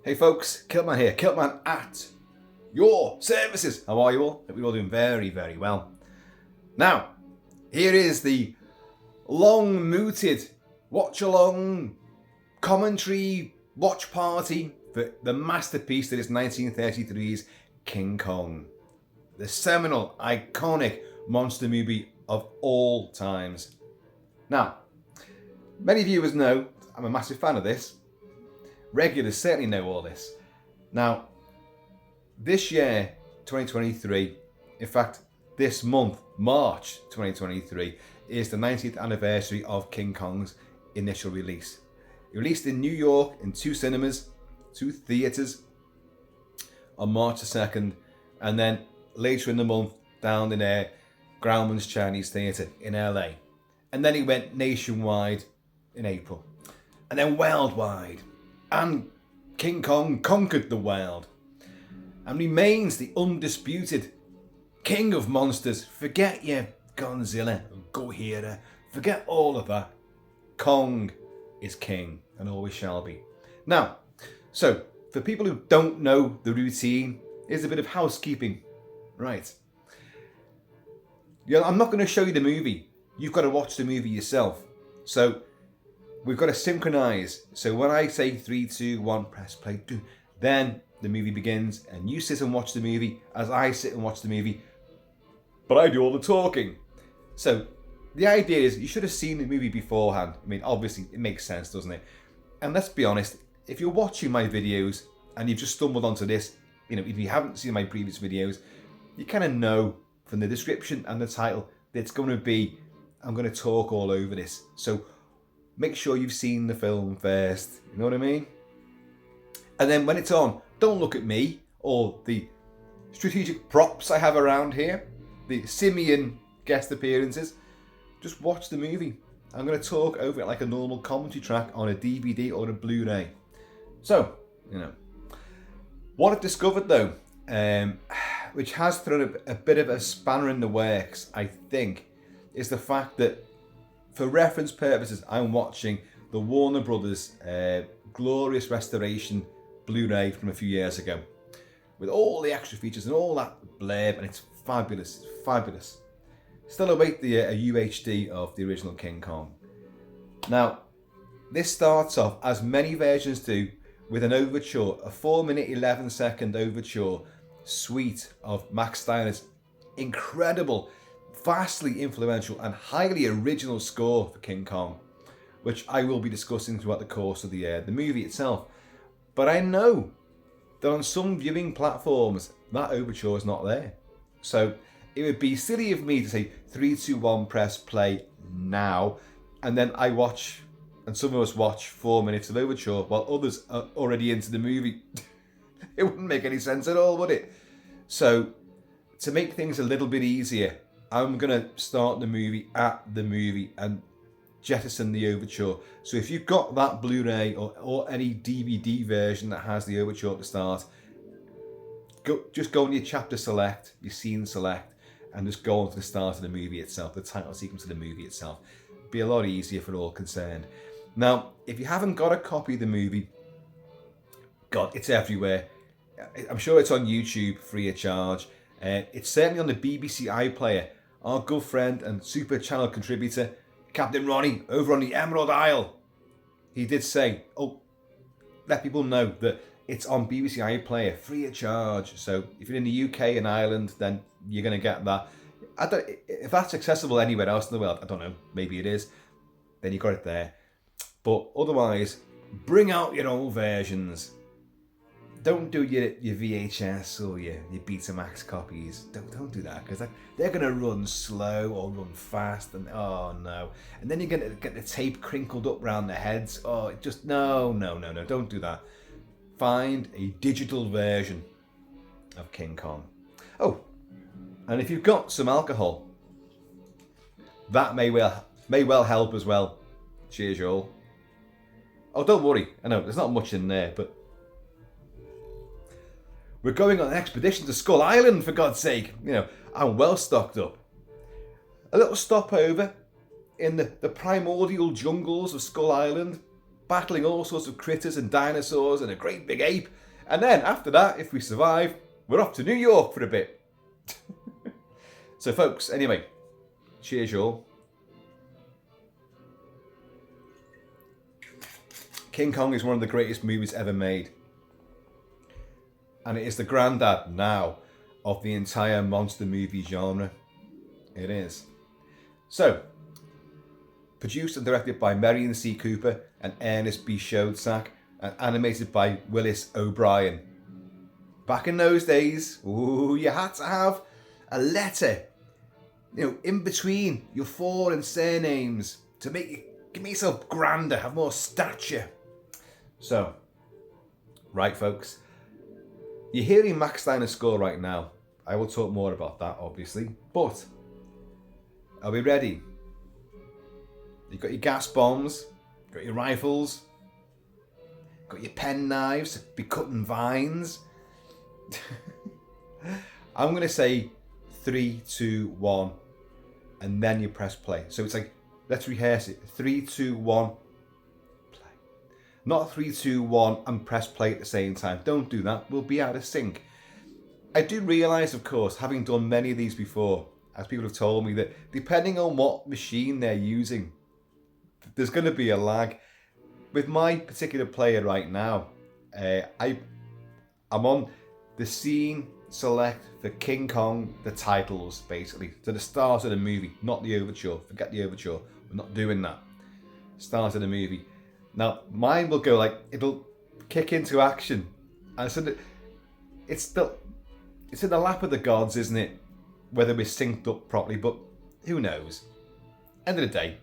Hey folks, Kilt-Man here, Kilt-Man at your services. How are you all? Hope you're all doing very, very well. Now, here is the long-mooted watch-along commentary watch party for the masterpiece that is 1933's King Kong. The seminal, iconic monster movie of all times. Now, many viewers know I'm a massive fan of this. Regulars certainly know all this. Now, this year, 2023, in fact, this month, March 2023, is the 90th anniversary of King Kong's initial release. Released in New York in 2 cinemas, 2 theatres on March the 2nd, and then later in the month down in Grauman's Chinese Theatre in LA. And then it went nationwide in April. And then worldwide. And King Kong conquered the world and remains the undisputed king of monsters. Forget your Godzilla, Gojira, forget all of that. Kong is king and always shall be. Now, so for people who don't know the routine, here's a bit of housekeeping. Right. I'm not going to show you the movie. You've got to watch the movie yourself. So we've got to synchronize. So when I say 3, 2, 1, press play, then the movie begins and you sit and watch the movie as I sit and watch the movie. But I do all the talking. So the idea is you should have seen the movie beforehand. I mean, obviously it makes sense, doesn't it? And let's be honest, if you're watching my videos and you've just stumbled onto this, if you haven't seen my previous videos, you kind of know from the description and the title that it's going to be, I'm going to talk all over this. So make sure you've seen the film first, you know what I mean? And then when it's on, don't look at me or the strategic props I have around here, the simian guest appearances. Just watch the movie. I'm going to talk over it like a normal commentary track on a DVD or a Blu-ray. So, what I've discovered though, which has thrown a bit of a spanner in the works, I think, is the fact that for reference purposes, I'm watching the Warner Brothers glorious restoration Blu-ray from a few years ago with all the extra features and all that blurb, and it's fabulous, fabulous. Still await the UHD of the original King Kong. Now, this starts off, as many versions do, with an overture, a 4-minute, 11-second overture suite of Max Steiner's incredible, vastly influential and highly original score for King Kong, which I will be discussing throughout the course of the movie itself. But I know that on some viewing platforms, that overture is not there. So it would be silly of me to say 3, 2, 1, press play now, and then I watch, and some of us watch 4 minutes of overture while others are already into the movie. It wouldn't make any sense at all, would it? So to make things a little bit easier, I'm going to start the movie at the movie and jettison the overture. So if you've got that Blu-ray or any DVD version that has the overture at the start, just go on your chapter select, your scene select, and just go on to the start of the movie itself, the title sequence of the movie itself. It'd be a lot easier for all concerned. Now, if you haven't got a copy of the movie, God, it's everywhere. I'm sure it's on YouTube free of charge. It's certainly on the BBC iPlayer. Our good friend and super channel contributor, Captain Ronnie, over on the Emerald Isle, he did say, let people know that it's on BBC iPlayer free of charge. So if you're in the UK and Ireland, then you're going to get that. If that's accessible anywhere else in the world, I don't know, maybe it is, then you got it there. But otherwise, bring out your old versions. Don't do your VHS or your Betamax copies. Don't do that, because they're going to run slow or run fast, and oh no. And then you're going to get the tape crinkled up around the heads. Oh, just no, don't do that. Find a digital version of King Kong. Oh, and if you've got some alcohol, that may well help as well. Cheers, y'all. Oh, don't worry. I know there's not much in there, but we're going on an expedition to Skull Island, for God's sake. I'm well stocked up. A little stopover in the primordial jungles of Skull Island battling all sorts of critters and dinosaurs and a great big ape. And then after that, if we survive, we're off to New York for a bit. So folks, anyway, cheers y'all. King Kong is one of the greatest movies ever made. And it is the granddad now of the entire monster movie genre. It is. So, produced and directed by Marion C. Cooper and Ernest B. Schoedsack, and animated by Willis O'Brien. Back in those days, you had to have a letter, in between your foreign surnames to make yourself grander, have more stature. So, right folks, you're hearing Max Steiner's score right now. I will talk more about that, obviously, but are we ready? You've got your gas bombs, got your rifles, got your pen knives, be cutting vines. I'm going to say 3, 2, 1, and then you press play. So it's like, let's rehearse it. 3, 2, 1, play. Not 3, 2, 1 and press play at the same time. Don't do that. We'll be out of sync. I do realise, of course, having done many of these before, as people have told me, that depending on what machine they're using, there's going to be a lag. With my particular player right now, I'm on the scene select for King Kong, the titles, basically. So the start of the movie, not the overture. Forget the overture. We're not doing that. Start of the movie. Now, mine will go like, it'll kick into action. And so it's in the lap of the gods, isn't it? Whether we're synced up properly, but who knows? End of the day,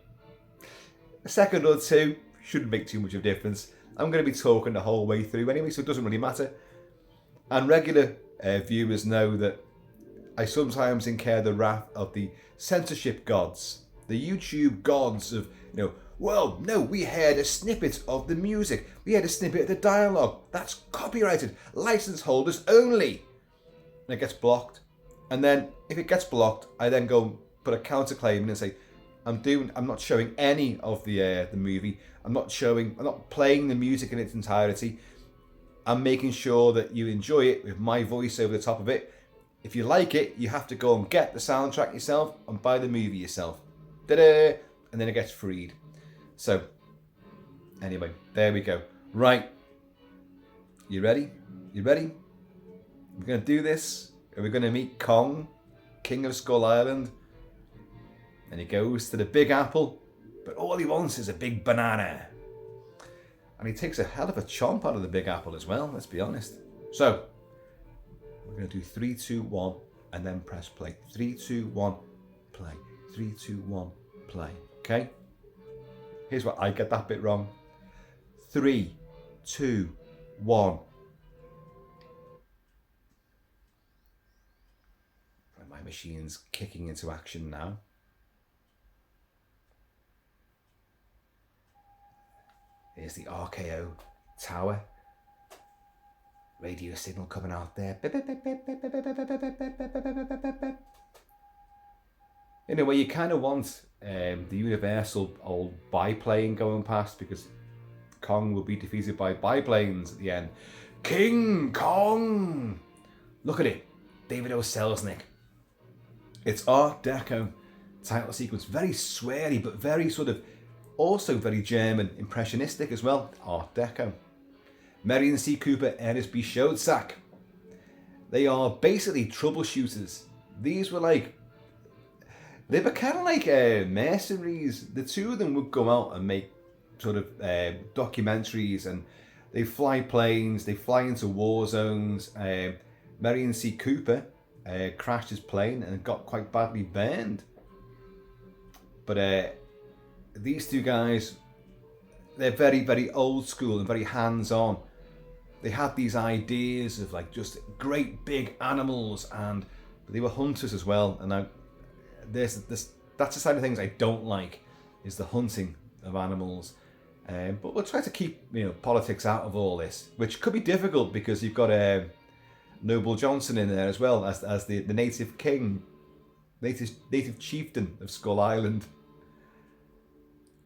a second or two shouldn't make too much of a difference. I'm going to be talking the whole way through anyway, so it doesn't really matter. And regular viewers know that I sometimes incur the wrath of the censorship gods, the YouTube gods of, well, no, we heard a snippet of the music, we heard a snippet of the dialogue, that's copyrighted, license holders only. And it gets blocked. And then if it gets blocked, I then go put a counterclaim in and say, I'm not showing any of the movie. I'm not playing the music in its entirety. I'm making sure that you enjoy it with my voice over the top of it. If you like it, you have to go and get the soundtrack yourself and buy the movie yourself. Ta-da! And then it gets freed. So, anyway, there we go. Right. You ready? You ready? We're going to do this. And we're going to meet Kong, King of Skull Island. And he goes to the Big Apple, but all he wants is a big banana. And he takes a hell of a chomp out of the Big Apple as well, let's be honest. So, we're going to do 3, 2, 1, and then press play. 3, 2, 1, play. 3, 2, 1, play. Okay? Here's what I get that bit wrong. 3, 2, 1. My machine's kicking into action now. Here's the RKO tower. Radio signal coming out there. In a way, you kind of want the universal old biplane going past, because Kong will be defeated by biplanes at the end. King Kong! Look at it. David O. Selznick. It's Art Deco title sequence. Very sweary, but very sort of also very German, impressionistic as well. Art Deco. Marion C. Cooper, Ernest B. Schoedsack. They are basically troubleshooters. These were they were kind of like mercenaries. The two of them would go out and make sort of documentaries, and they fly planes, they fly into war zones. Marion C. Cooper crashed his plane and got quite badly burned. But these two guys, they're very, very old school and very hands-on. They had these ideas of just great big animals, and they were hunters as well. And that's the side of things I don't like, is the hunting of animals. But we'll try to keep politics out of all this, which could be difficult because you've got Noble Johnson in there as well as the native king, native chieftain of Skull Island.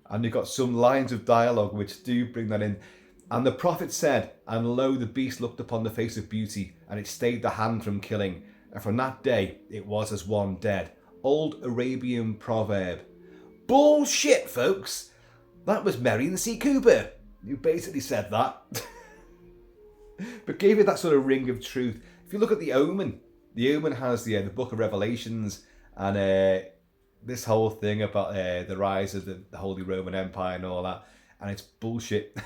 And you've got some lines of dialogue which do bring that in. And the prophet said, and lo, the beast looked upon the face of beauty, and it stayed the hand from killing. And from that day, it was as one dead. Old Arabian proverb. Bullshit, folks! That was Marion C. Cooper, who basically said that. But gave it that sort of ring of truth. If you look at The Omen has the Book of Revelations, and this whole thing about the rise of the Holy Roman Empire and all that, and it's bullshit.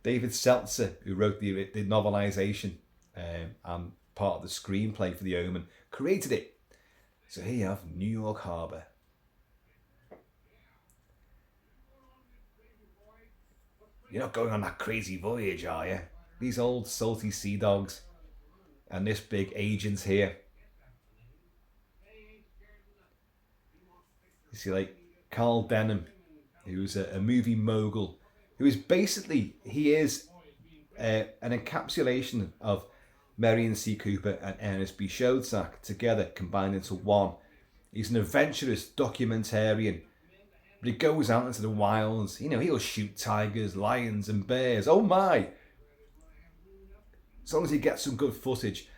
David Seltzer, who wrote the novelization and part of the screenplay for The Omen, created it. So here you have New York Harbor. You're not going on that crazy voyage, are you? These old salty sea dogs and this big agent here. You see, like Carl Denham, who's a movie mogul, who is basically, he is an encapsulation of Marion C. Cooper and Ernest B. Schoedsack together, combined into one. He's an adventurous documentarian, but he goes out into the wilds. You know, he'll shoot tigers, lions and bears. Oh my! As long as he gets some good footage.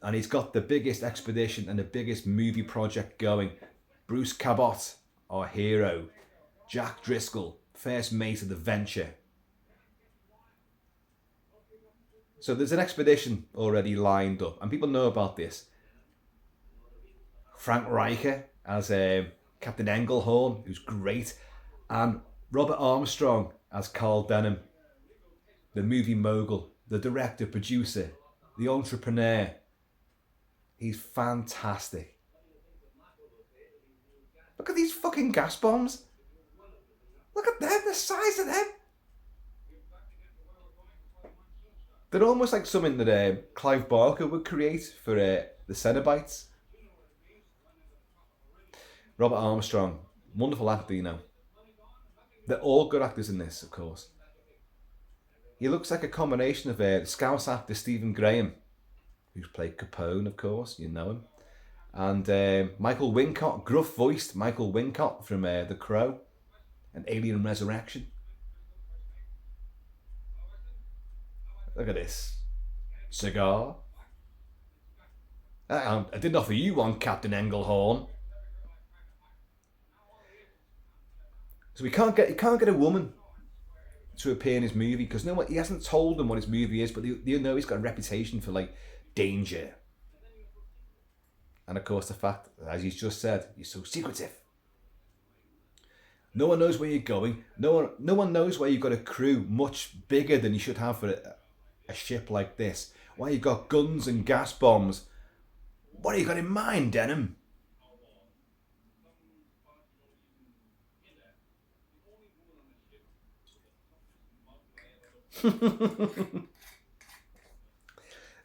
And he's got the biggest expedition and the biggest movie project going. Bruce Cabot, our hero. Jack Driscoll, first mate of the venture. So there's an expedition already lined up, and people know about this. Frank Riker as Captain Engelhorn, who's great, and Robert Armstrong as Carl Denham, the movie mogul, the director, producer, the entrepreneur. He's fantastic. Look at these fucking gas bombs. Look at them, the size of them. They're almost like something that Clive Barker would create for the Cenobites. Robert Armstrong, wonderful actor, you know. They're all good actors in this, of course. He looks like a combination of Scouse actor Stephen Graham, who's played Capone, of course, you know him, and Michael Wincott, gruff-voiced Michael Wincott from The Crow and Alien Resurrection. Look at this. Cigar. I didn't offer you one, Captain Engelhorn. So he can't get a woman to appear in his movie because he hasn't told them what his movie is, but they know he's got a reputation for like danger. And of course the fact, as he's just said, he's so secretive. No one knows where you're going. No one knows why you've got a crew much bigger than you should have for a ship like this. Why you've got guns and gas bombs. What have you got in mind, Denham?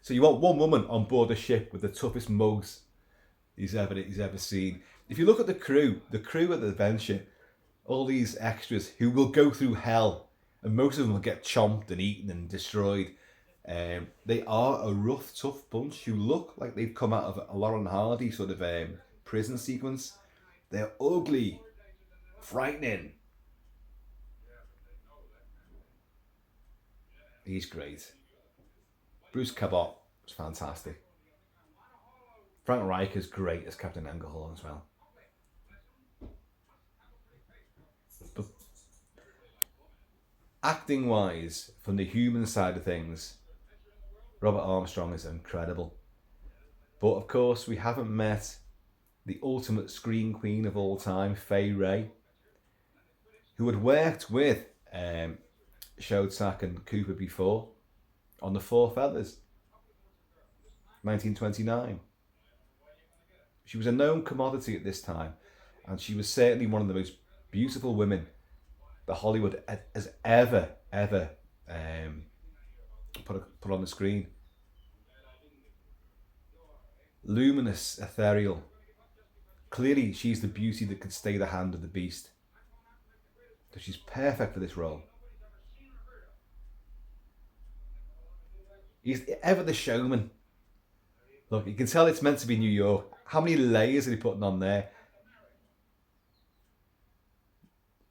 So you want one woman on board a ship with the toughest mugs he's ever seen. If you look at the crew of the Venture, all these extras who will go through hell, and most of them will get chomped and eaten and destroyed. They are a rough, tough bunch who look like they've come out of a Lauren Hardy sort of prison sequence. They're ugly, frightening. He's great. Bruce Cabot was fantastic. Frank Riker's great as Captain Engelhorn as well. But acting wise, from the human side of things, Robert Armstrong is incredible. But of course, we haven't met the ultimate screen queen of all time, Fay Wray, who had worked with Schoedsack and Cooper before on The Four Feathers, 1929. She was a known commodity at this time, and she was certainly one of the most beautiful women that Hollywood has ever put on the screen. Luminous, ethereal. Clearly, she's the beauty that could stay the hand of the beast. So she's perfect for this role. He's ever the showman. Look, you can tell it's meant to be New York. How many layers are they putting on there?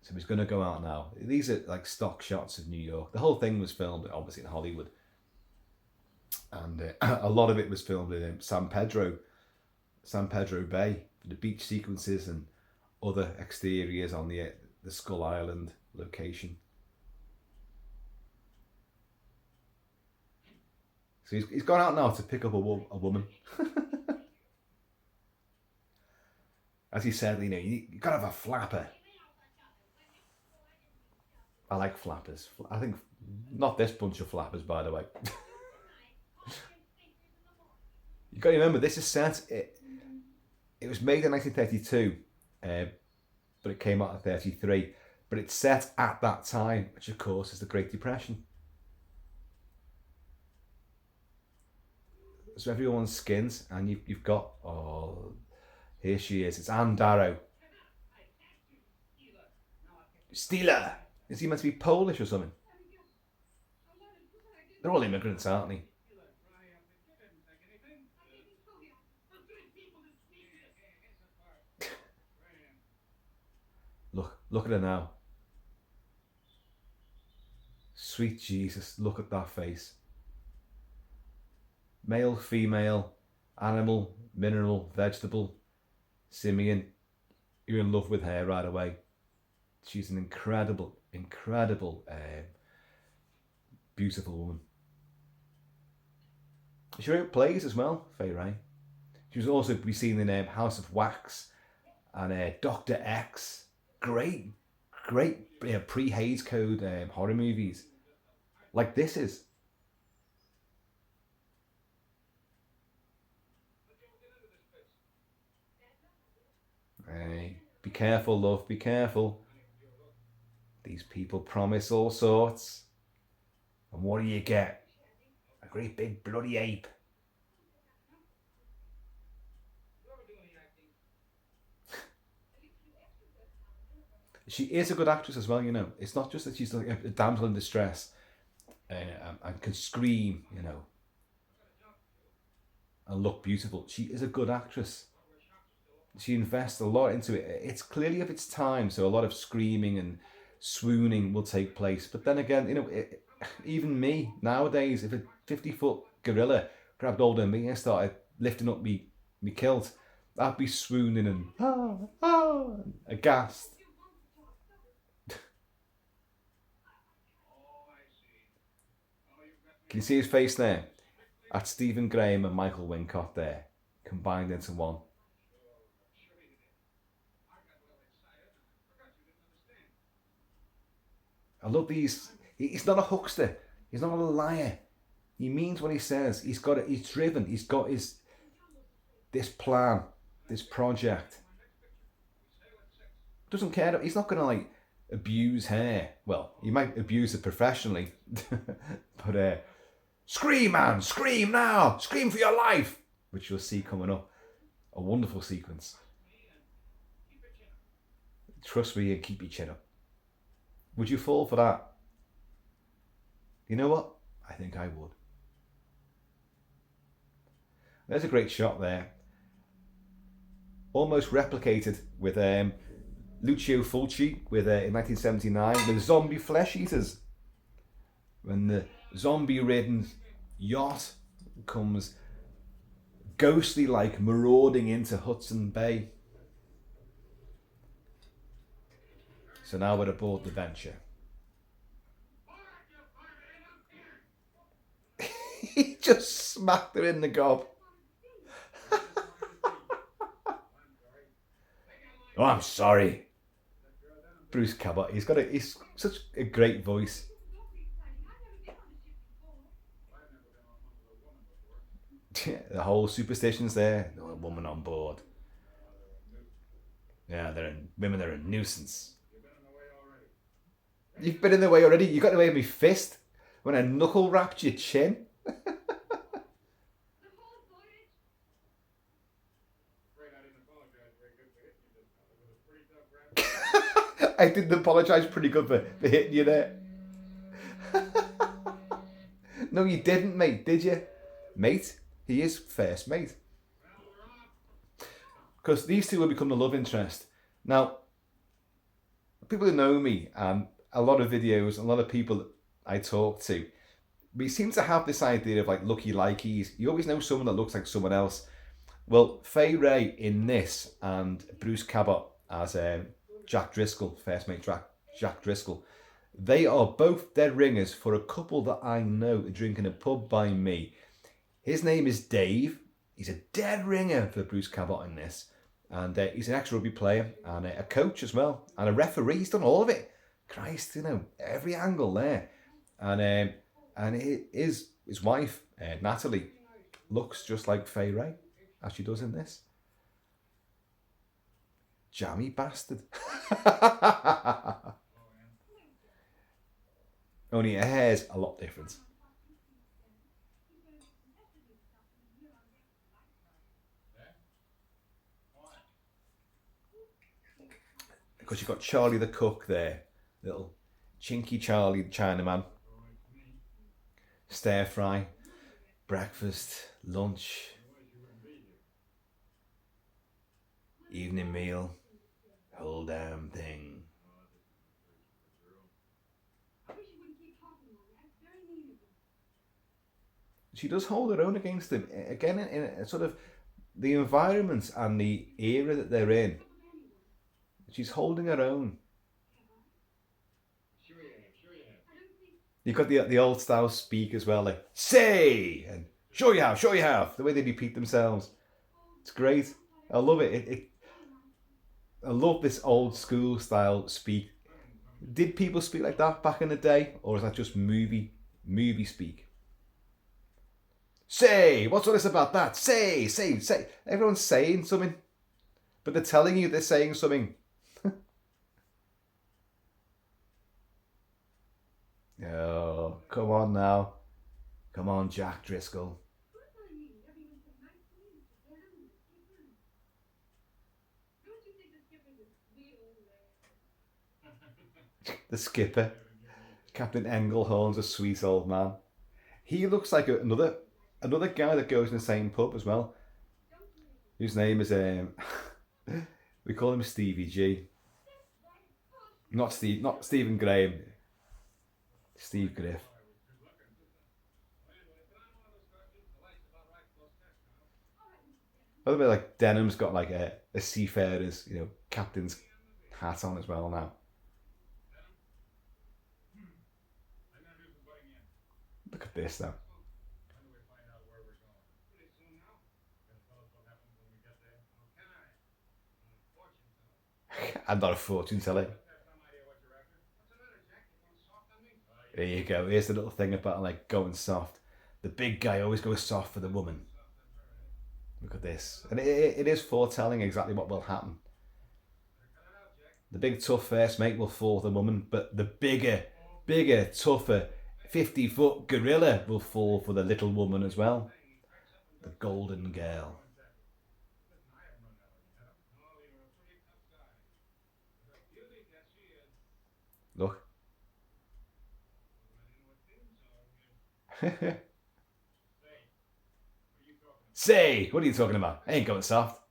So he's going to go out now. These are like stock shots of New York. The whole thing was filmed, obviously, in Hollywood. And a lot of it was filmed in San Pedro Bay, for the beach sequences and other exteriors on the Skull Island location. So he's gone out now to pick up a woman. As he said, you got to have a flapper. I like flappers. I think, not this bunch of flappers, by the way. You got to remember, this is set. It was made in 1932, but it came out in 1933. But it's set at that time, which of course is the Great Depression. So everyone's skins, and you've got, oh, here she is. It's Anne Darrow. Steeler. Is he meant to be Polish or something? They're all immigrants, aren't they? Look at her now. Sweet Jesus, look at that face. Male, female, animal, mineral, vegetable, simian. You're in love with her right away. She's an incredible, beautiful woman. She wrote plays as well, Fay Wray. She was also be seen in House of Wax and Dr. X. Great pre-Hays Code horror movies. Like this is. Hey, be careful, love, be careful. These people promise all sorts. And what do you get? A great big bloody ape. She is a good actress as well, It's not just that she's like a damsel in distress and can scream, and look beautiful. She is a good actress. She invests a lot into it. It's clearly of its time, so a lot of screaming and swooning will take place. But then again, even me nowadays, if a 50-foot gorilla grabbed hold of me and started lifting up me kilt, I'd be swooning and aghast. Can you see his face there? That's Stephen Graham and Michael Wincott there, combined into one. I love these. He's not a huckster. He's not a liar. He means what he says. He's driven. He's got this plan, this project. Doesn't care. He's not going to abuse her. Well, he might abuse it professionally, but scream, man, scream now, scream for your life, which you'll see coming up. A wonderful sequence. Trust me and keep your chin up. Would you fall for that? You know what? I think I would. There's a great shot there. Almost replicated with Lucio Fulci with in 1979 with zombie flesh eaters. When the zombie-ridden yacht comes ghostly like marauding into Hudson Bay. So now we're aboard the Venture. He just smacked her in the gob. Oh, I'm sorry. Bruce Cabot, he's such a great voice. The whole superstitions there. No woman on board. Yeah, women are a nuisance. You've been in the way already. You got in the way of my fist when I knuckle wrapped your chin. I didn't apologise pretty good for hitting you there. No, you didn't, mate, did you? Mate? He is first mate. Because these two will become the love interest. Now, people who know me and a lot of videos, a lot of people that I talk to, we seem to have this idea of like looky likeys. You always know someone that looks like someone else. Well, Fay Ray in this and Bruce Cabot as Jack Driscoll, first mate Jack Driscoll, they are both dead ringers for a couple that I know that drink in a pub by me. His name is Dave. He's a dead ringer for Bruce Cabot in this. And he's an ex-rugby player and a coach as well. And a referee. He's done all of it. Christ, every angle there. And his wife, Natalie, looks just like Fay Ray, as she does in this. Jammy bastard. Only her hair's a lot different. Because you've got Charlie the cook there. Little chinky Charlie the Chinaman. Stir fry. Breakfast. Lunch. Evening meal. Whole damn thing. She does hold her own against him. Again, in a sort of the environment and the era that they're in. She's holding her own. You've got the old style speak as well, like, say! And sure you have. The way they repeat themselves. It's great. I love it. I love this old school style speak. Did people speak like that back in the day? Or is that just movie speak? Say! What's all this about that? Say! Everyone's saying something. But they're telling you they're saying something. Oh, come on now. Come on, Jack Driscoll. The skipper. Captain Engelhorn's a sweet old man. He looks like another guy that goes in the same pub as well. Whose name is we call him Stevie G. Not Stephen Graham. Steve Griff. By the way, like Denham's got like a seafarer's, captain's hat on as well now. Look at this now. I'm not a fortune teller. There you go. Here's the little thing about like going soft. The big guy always goes soft for the woman. Look at this. And it is foretelling exactly what will happen. The big tough first mate will fall for the woman, but the bigger, tougher 50-foot gorilla will fall for the little woman as well. The golden girl. Look. Say, what are you talking about? I ain't going soft.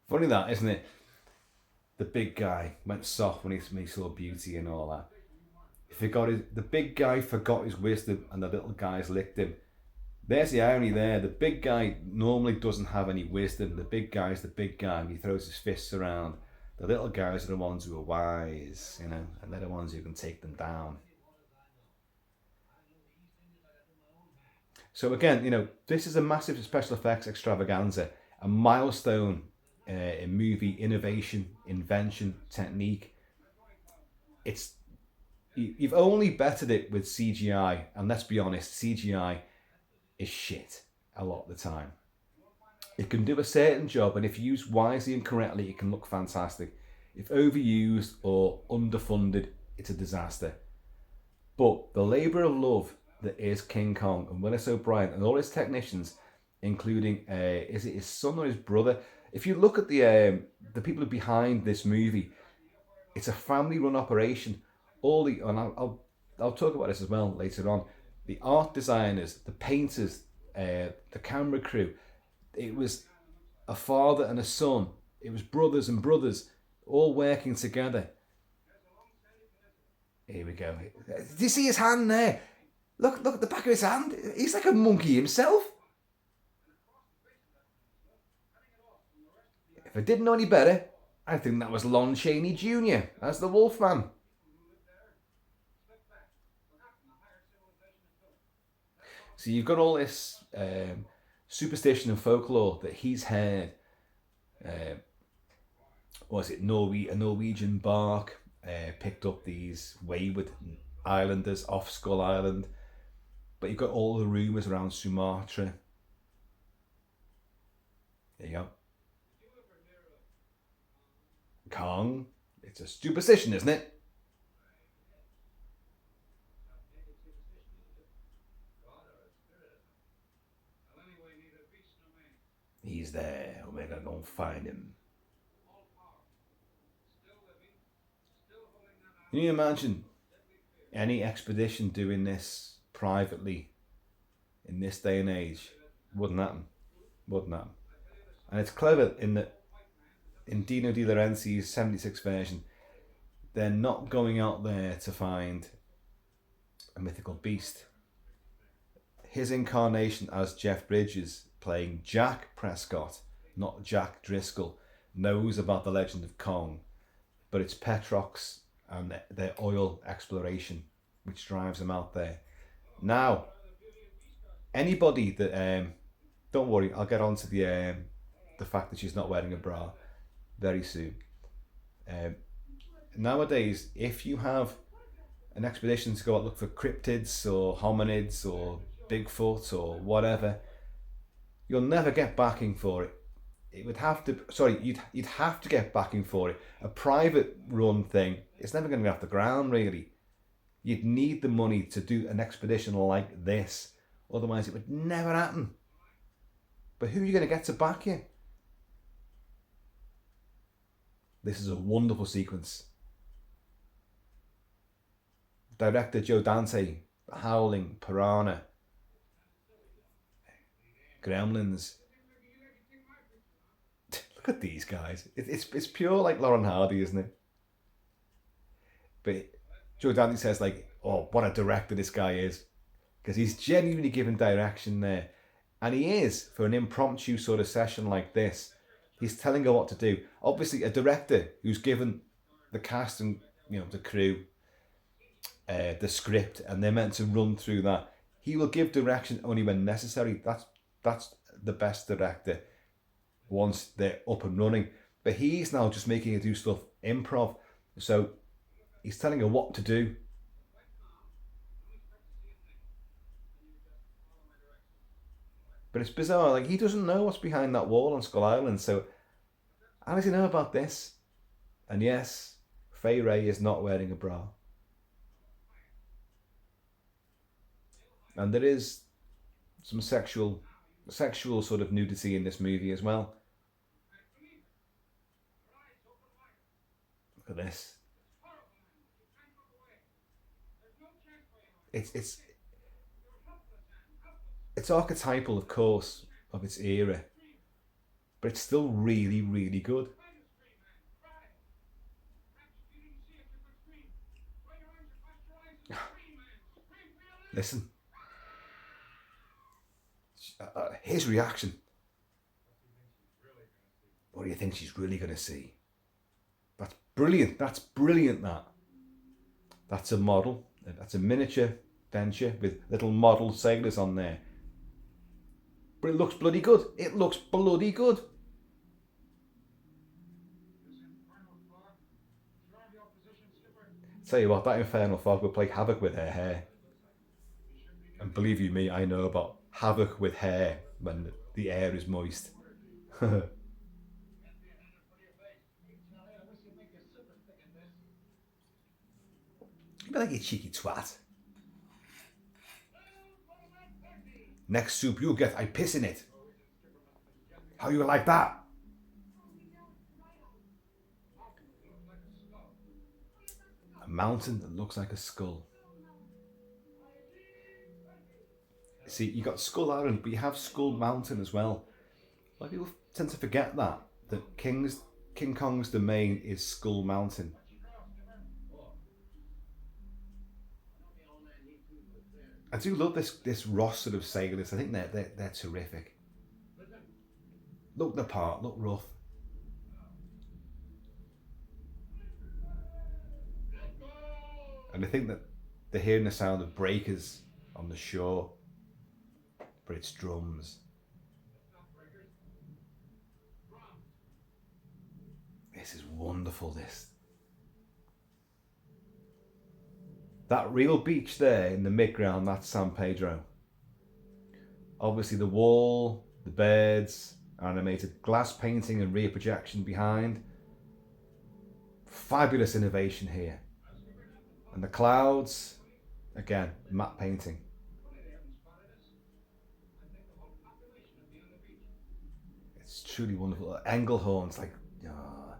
Funny that, isn't it? The big guy went soft when he saw beauty and all that. The big guy forgot his wisdom and the little guys licked him. There's the irony there. The big guy normally doesn't have any wisdom. The big guy's the big guy and he throws his fists around. The little guys are the ones who are wise, and they're the ones who can take them down. So again, this is a massive special effects extravaganza, a milestone in movie innovation, invention, technique. You've only bettered it with CGI, and let's be honest, CGI is shit a lot of the time. It can do a certain job, and if used wisely and correctly, it can look fantastic. If overused or underfunded, it's a disaster. But the labour of love that is King Kong and Willis O'Brien and all his technicians, including is it his son or his brother? If you look at the people behind this movie, it's a family-run operation. And I'll talk about this as well later on. the art designers, the painters, the camera crew. It was a father and a son. It was brothers and brothers all working together. Here we go. Do you see his hand there? Look at the back of his hand. He's like a monkey himself. If I didn't know any better, I think that was Lon Chaney Jr. as the Wolfman. So you've got all this superstition and folklore that he's heard. Was it a Norwegian bark picked up these wayward islanders off Skull Island? But you've got all the rumours around Sumatra. There you go. Kong. It's a superstition, isn't it? He's there. We're going to go and find him. Can you imagine any expedition doing this privately in this day and age? Wouldn't happen. Wouldn't happen. And it's clever in that in Dino De Laurentiis' 76 version, they're not going out there to find a mythical beast. His incarnation as Jeff Bridges, playing Jack Prescott, not Jack Driscoll, knows about the legend of Kong, but it's Petrox and their oil exploration which drives them out there. Now, anybody that don't worry, I'll get on to the fact that she's not wearing a bra very soon. Nowadays, if you have an expedition to go out look for cryptids or hominids or Bigfoot or whatever, you'll never get backing for it. It would have to. Sorry, you'd have to get backing for it. A private run thing, it's never going to be off the ground really. You'd need the money to do an expedition like this, otherwise it would never happen. But who are you going to get to back you? This is a wonderful sequence. Director Joe Dante, Howling, Piranha, Gremlins. Look at these guys. It's pure like Lauren Hardy, isn't it? But Joe Dante says like, oh, what a director this guy is. Because he's genuinely giving direction there. And he is, for an impromptu sort of session like this. He's telling her what to do. Obviously, a director who's given the cast and the crew the script, and they're meant to run through that. He will give direction only when necessary. That's the best director once they're up and running. But he's now just making her do stuff improv. So he's telling her what to do. But it's bizarre. Like, he doesn't know what's behind that wall on Skull Island. So how does he know about this? And yes, Fay Wray is not wearing a bra. And there is some sexual sort of nudity in this movie as well. Look at this. It's archetypal, of course, of its era, but it's still really, really good. Listen. His reaction. What do you think she's really going to see? That's brilliant. That's brilliant, that. That's a model. That's a miniature venture with little model sailors on there. But it looks bloody good. It looks bloody good. Tell you what, that infernal fog will play havoc with her hair. And believe you me, I know about havoc with hair when the air is moist. You'd be like, you cheeky twat. Next soup you get, I piss in it. How you like that? A mountain that looks like a skull. See, you got Skull Island, but you have Skull Mountain as well. A lot of people tend to forget that King Kong's domain is Skull Mountain. I do love this roster of sailors. I think they're terrific. Look the part, look rough. And I think that they're hearing the sound of breakers on the shore, but it's drums. This is wonderful, this. That real beach there in the midground, that's San Pedro. Obviously the wall, the birds, animated glass painting and rear projection behind. Fabulous innovation here. And the clouds, again, matte painting. It's truly wonderful. Engelhorn's like, oh.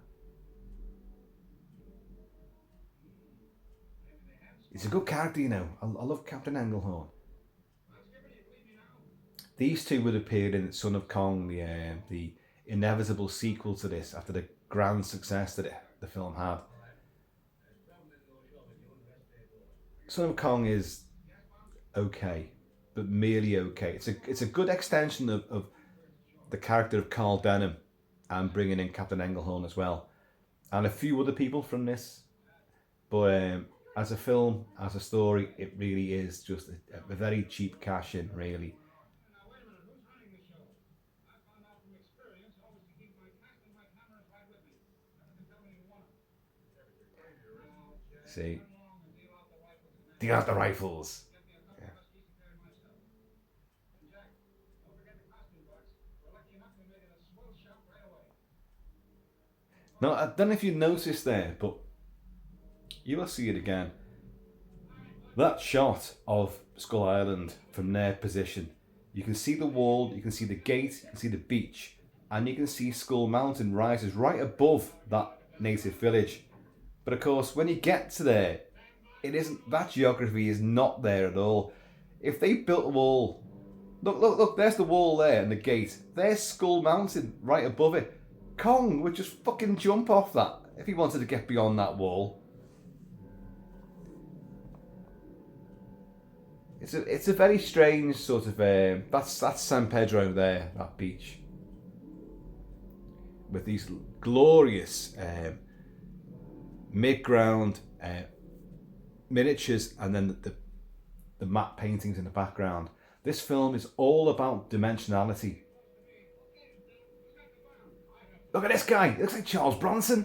He's a good character, you know. I love Captain Engelhorn. These two would appear in Son of Kong, the inevitable sequel to this after the grand success that the film had. Son of Kong is okay, but merely okay. It's a good extension of the character of Carl Denham and bringing in Captain Engelhorn as well. And a few other people from this. But as a film, as a story, it really is just a very cheap cash in, really. See, deal out the rifles. Yeah. Now, I don't know if you noticed there, but you will see it again. That shot of Skull Island from their position, you can see the wall, you can see the gate, you can see the beach, and you can see Skull Mountain rises right above that native village. But of course, when you get to there, it isn't. That geography is not there at all. If they built a wall, look, there's the wall there and the gate. There's Skull Mountain right above it. Kong would just fucking jump off that if he wanted to get beyond that wall. It's a very strange sort of. That's San Pedro there, that beach, with these glorious. Mid-ground miniatures and then the matte paintings in the background. This film is all about dimensionality. Look at this guy, he looks like Charles Bronson.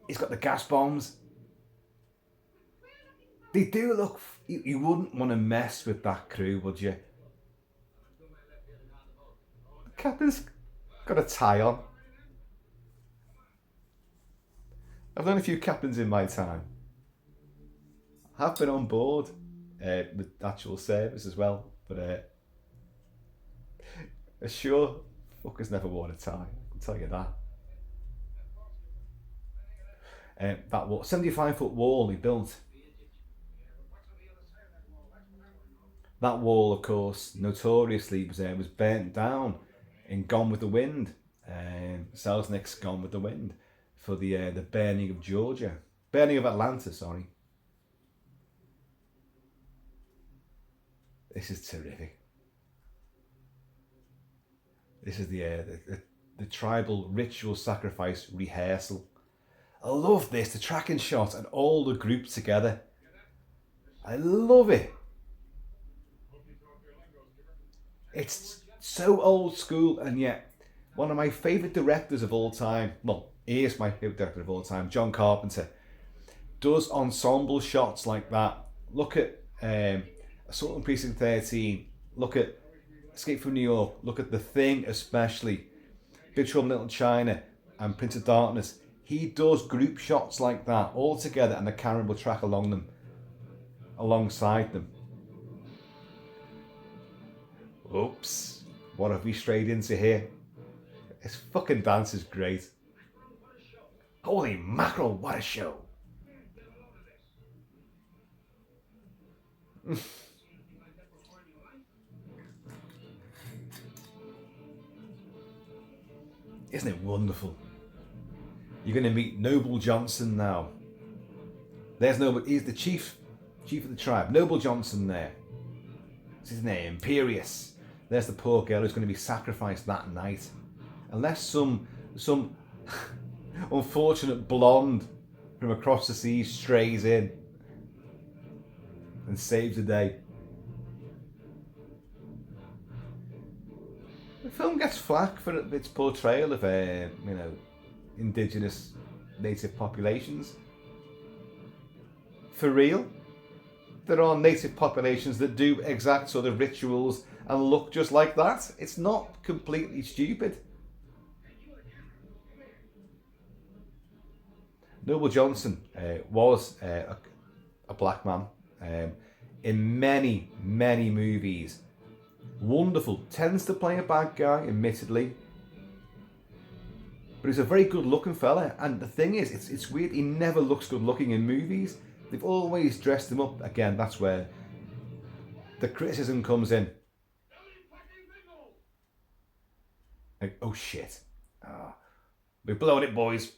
He's got the gas bombs. They do look, you wouldn't want to mess with that crew, would you? The captain's got a tie on. I've known a few captains in my time. I've been on board with actual service as well, but a sure fuckers never worn a tie. I can tell you that. That 75-foot wall he built. That wall, of course, notoriously was burnt down in Gone with the Wind. Selznick's Gone with the Wind. For the burning of burning of Atlanta, sorry. This is terrific. This is the tribal ritual sacrifice rehearsal. I love this, the tracking shot and all the group together. I love it. It's so old school and yet one of my favourite directors of all time. Well, he is my favourite director of all time, John Carpenter, does ensemble shots like that. Look at Assault on Precinct 13, look at Escape from New York, look at The Thing especially, Big Trouble in Little China and Prince of Darkness. He does group shots like that all together and the camera will track alongside them. Oops, what have we strayed into here? This fucking dance is great. Holy mackerel, what a show. Isn't it wonderful? You're going to meet Noble Johnson now. There's Noble. He's the chief of the tribe. Noble Johnson there. What's his name? Imperious. There's the poor girl who's going to be sacrificed that night. Unless some unfortunate blonde from across the seas strays in and saves the day. The film gets flack for its portrayal of indigenous native populations. For real, there are native populations that do exact sort of rituals and look just like that. It's not completely stupid. Noble Johnson was a black man in many, many movies. Wonderful. Tends to play a bad guy, admittedly. But he's a very good looking fella. And the thing is, it's weird, he never looks good looking in movies. They've always dressed him up. Again, that's where the criticism comes in. Like, oh shit. We're blowing it, boys.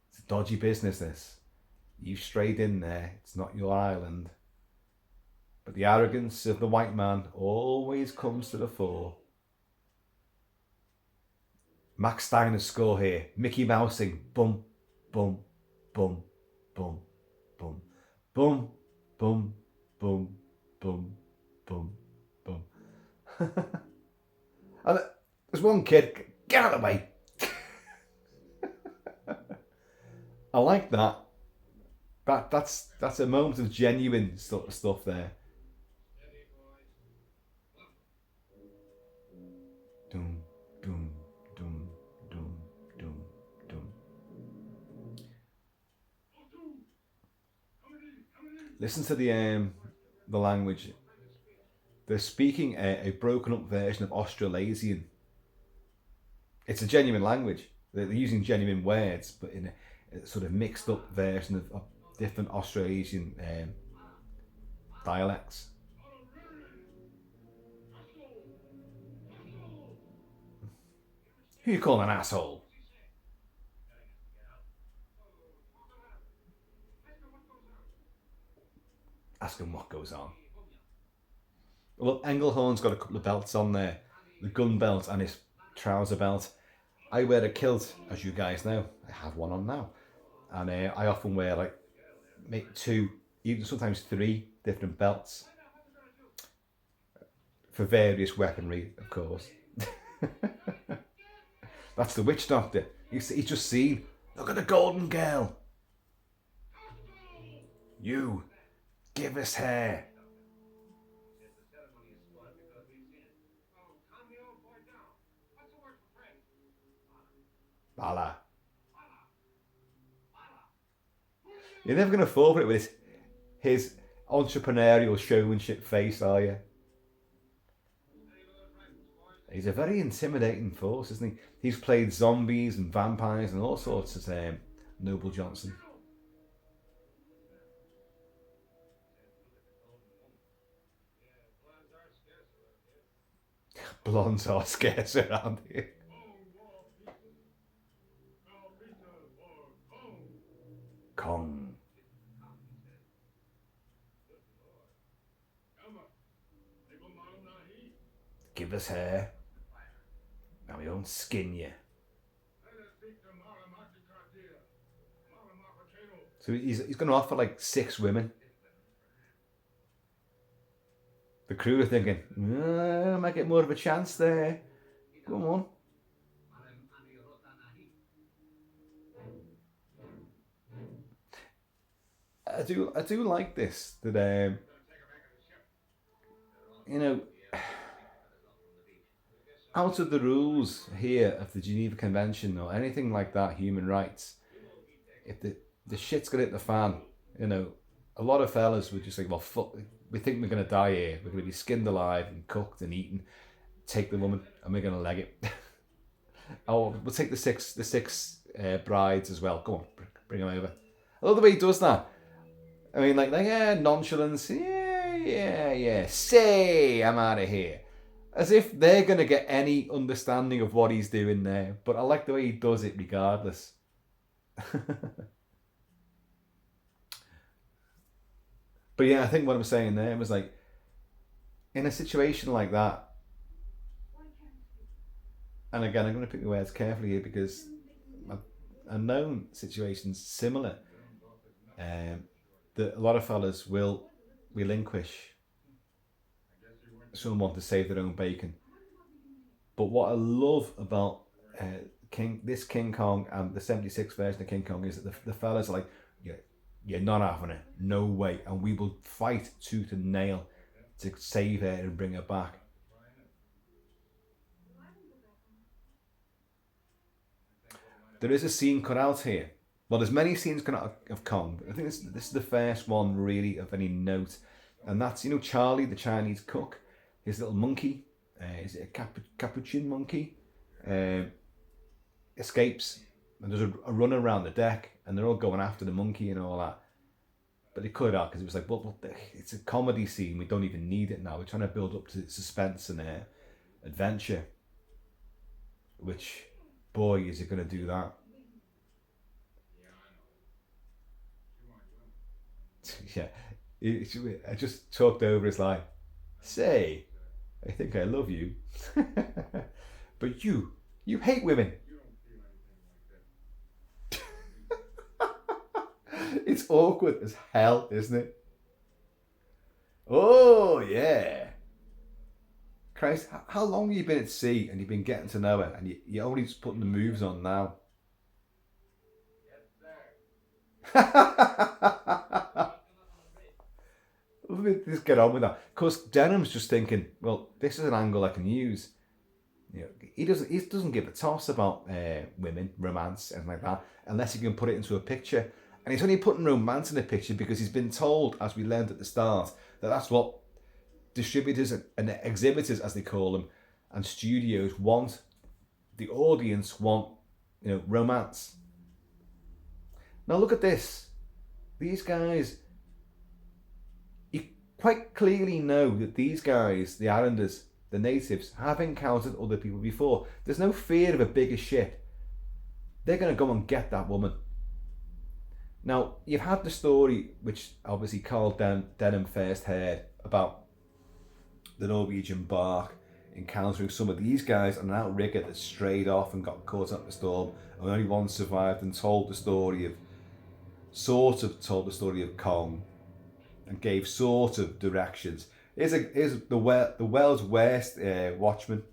It's a dodgy business, this. You've strayed in there. It's not your island. But the arrogance of the white man always comes to the fore. Max Steiner's score here. Mickey Mousing. Bum, bum, bum, bum, bum, bum, bum, bum, bum, bum, bum. And there's one kid. Get out of the way. I like that. That's a moment of genuine stuff there. Doom, doom, doom, doom, doom, doom. Listen to the language. They're speaking a broken up version of Australasian. It's a genuine language. They're using genuine words, but in a sort of mixed up version of different Australasian dialects. Who you calling an asshole? Ask him what goes on. Well, Engelhorn's got a couple of belts on there. The gun belt and his trouser belt. I wear a kilt, as you guys know. I have one on now. And I often wear like make 2, even sometimes 3 different belts. For various weaponry, of course. That's the witch doctor. He's just seen. Look at the golden girl. You, give us hair. Bala. You're never going to fall for it with his entrepreneurial showmanship face, are you? He's a very intimidating force, isn't he? He's played zombies and vampires and all sorts as Noble Johnson. Blondes are scarce around here. Kong. Give us hair. Now we won't skin you. So he's going to offer like 6 women. The crew are thinking, I might get more of a chance there. Come on. I do like this, that out of the rules here of the Geneva Convention or anything like that, human rights, if the shit's gonna hit the fan, a lot of fellas would just think, well, fuck, we think we're gonna die here, we're gonna be skinned alive and cooked and eaten, take the woman and we're gonna leg it. Oh, we'll take the six brides as well. Go on, bring them over. I love the way he does that. I mean, like yeah, nonchalance. Yeah. Say, I'm out of here. As if they're going to get any understanding of what he's doing there. But I like the way he does it regardless. But yeah, I think what I'm saying there was like, in a situation like that, and again, I'm going to pick my words carefully here because I've known situations similar, that a lot of fellas will relinquish someone to save their own bacon. But what I love about King Kong and the '76 version of King Kong is that the fellas are like, yeah, you're not having it, no way, and we will fight tooth and nail to save her and bring her back. There is a scene cut out here. Well, there's many scenes cut out of Kong. But I think this is the first one really of any note, and that's Charlie, the Chinese cook, his little monkey. Is it a capuchin monkey? Escapes, and there's a run around the deck, and they're all going after the monkey and all that. But they cut it out because it was like, well, it's a comedy scene. We don't even need it now. We're trying to build up to suspense and adventure. Which, boy, is it going to do that? Yeah, I just talked over his line. Say, I think I love you, but you hate women. It's awkward as hell, isn't it? Oh yeah. Christ, how long have you been at sea and you've been getting to know her and you're only just putting the moves on now? Let me just get on with that. Because Denham's just thinking, well, this is an angle I can use. He doesn't give a toss about women, romance, and like that, unless he can put it into a picture. And he's only putting romance in a picture because he's been told, as we learned at the start, that that's what distributors and exhibitors, as they call them, and studios want. The audience want, romance. Now look at this. These guys, you quite clearly know that these guys, the islanders, the natives, have encountered other people before. There's no fear of a bigger ship. They're going to go and get that woman. Now, you've had the story, which obviously Carl Denham first heard, about the Norwegian bark encountering some of these guys and an outrigger that strayed off and got caught up in the storm, and only one survived and told the story of Kong and gave sort of directions. Is the world's worst watchman.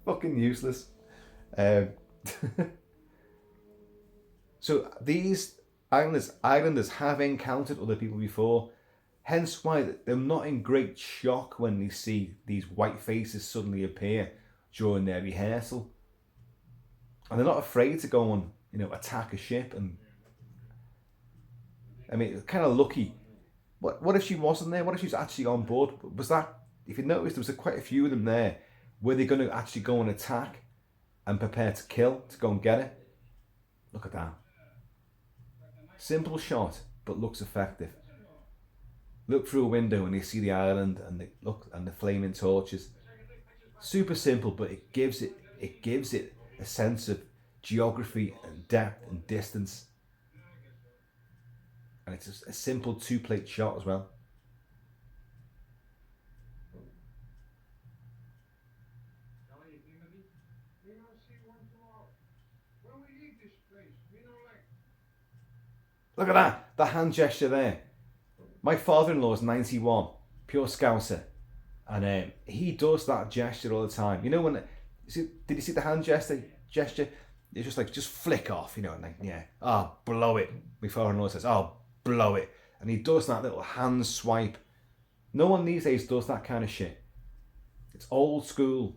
Fucking useless. So these islanders have encountered other people before, hence why they're not in great shock when they see these white faces suddenly appear during their rehearsal, and they're not afraid to go and attack a ship. And I mean, it's kind of lucky. What if she wasn't there? What if she's actually on board? Was that, if you noticed, there was quite a few of them there. Were they going to actually go and attack and prepare to kill, to go and get it? Look at that. Simple shot, but looks effective. Look through a window and you see the island and the flaming torches. Super simple, but it gives it a sense of geography and depth and distance. And it's a simple 2-plate shot as well. Look at that, the hand gesture there. My father-in-law is 91, pure Scouser, and he does that gesture all the time. Did you see the hand gesture? It's just flick off, and blow it. My father-in-law says, blow it. And he does that little hand swipe. No one these days does that kind of shit. It's old school.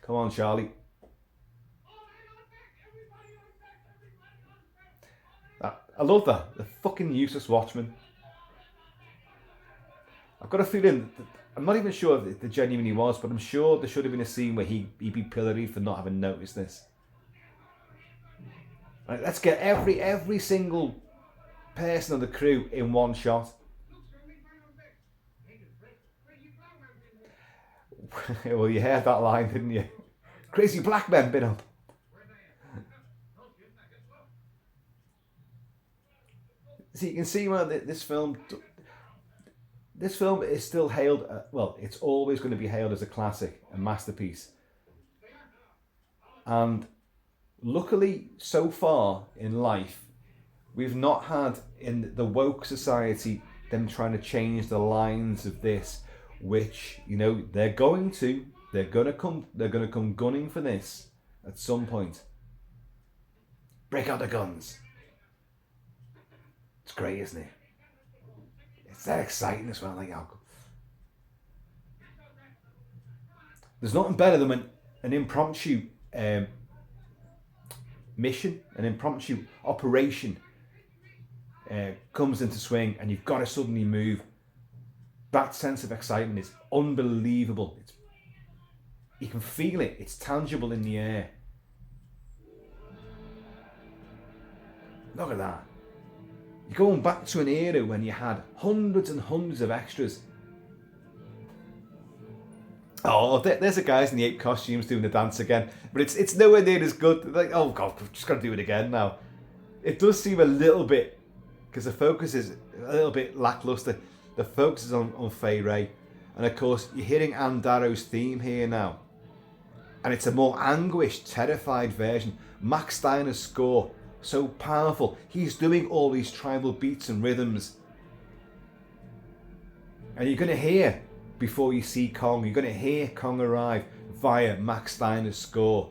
Come on, Charlie. I love that. The fucking useless watchman. I've got a feeling, I'm not even sure if it genuinely was, but I'm sure there should have been a scene where he'd be pilloried for not having noticed this. Right, let's get every single person on the crew in one shot. Well, you heard that line, didn't you? Crazy black men been up. So you can see where this film is still hailed. Well, it's always going to be hailed as a classic, a masterpiece. And luckily, so far in life, we've not had in the woke society them trying to change the lines of this, which they're gonna come gunning for this at some point. Break out the guns. It's great, isn't it? It's that exciting as well. There's nothing better than when an impromptu mission, an impromptu operation comes into swing and you've got to suddenly move. That sense of excitement is unbelievable. You can feel it. It's tangible in the air. Look at that. You're going back to an era when you had hundreds and hundreds of extras. Oh, there's the guys in the ape costumes doing the dance again. But it's nowhere near as good. Like, oh God, we've just got to do it again now. It does seem a little bit, because the focus is a little bit lackluster. The focus is on Fay Ray. And of course, you're hearing Ann Darrow's theme here now. And it's a more anguished, terrified version. Max Steiner's score, so powerful. He's doing all these tribal beats and rhythms. And you're going to hear, before you see Kong, you're going to hear Kong arrive via Max Steiner's score.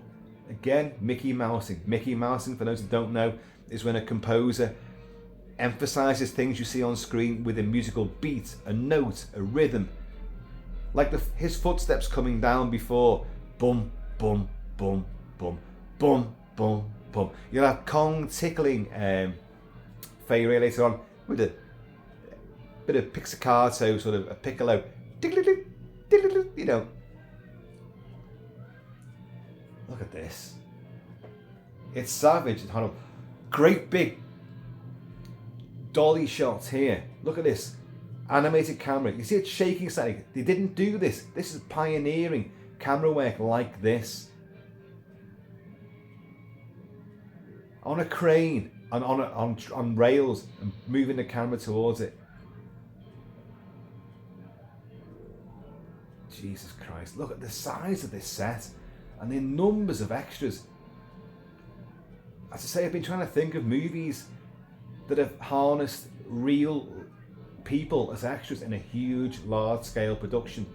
Again, Mickey Mousing. Mickey Mousing, for those who don't know, is when a composer emphasizes things you see on screen with a musical beat, a note, a rhythm. Like his footsteps coming down before. Bum, bum, bum, bum, bum, bum, bum. You'll have Kong tickling Fay Ray later on with a bit of pizzicato, sort of a piccolo. You know. Look at this. It's savage and horrible. Great big dolly shots here. Look at this. Animated camera. You see it shaking slightly. They didn't do this. This is pioneering camera work like this. On a crane, on rails, and moving the camera towards it. Jesus Christ, look at the size of this set and the numbers of extras. As I say, I've been trying to think of movies that have harnessed real people as extras in a huge, large-scale production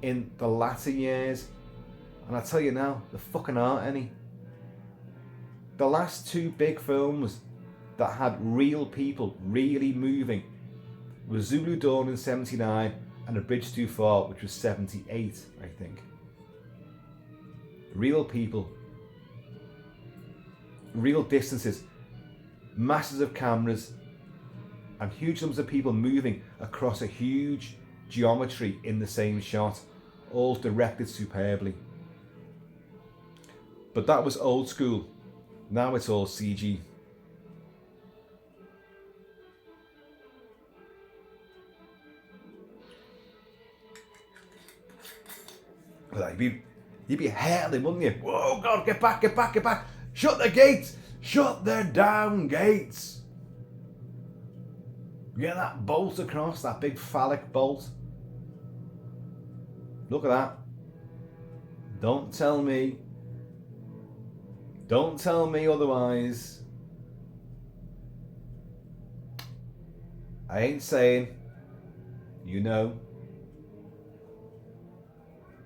in the latter years. And I tell you now, there fucking aren't any. The last two big films that had real people really moving were Zulu Dawn in 79 and A Bridge Too Far, which was 78, I think. Real people, real distances, masses of cameras, and huge numbers of people moving across a huge geometry in the same shot, all directed superbly. But that was old school. Now it's all CG. You'd be hailing, wouldn't you? Whoa, God, get back, get back, get back. Shut the gates. Shut the damn gates. Get that bolt across, that big phallic bolt. Look at that. Don't tell me otherwise. I ain't saying, you know.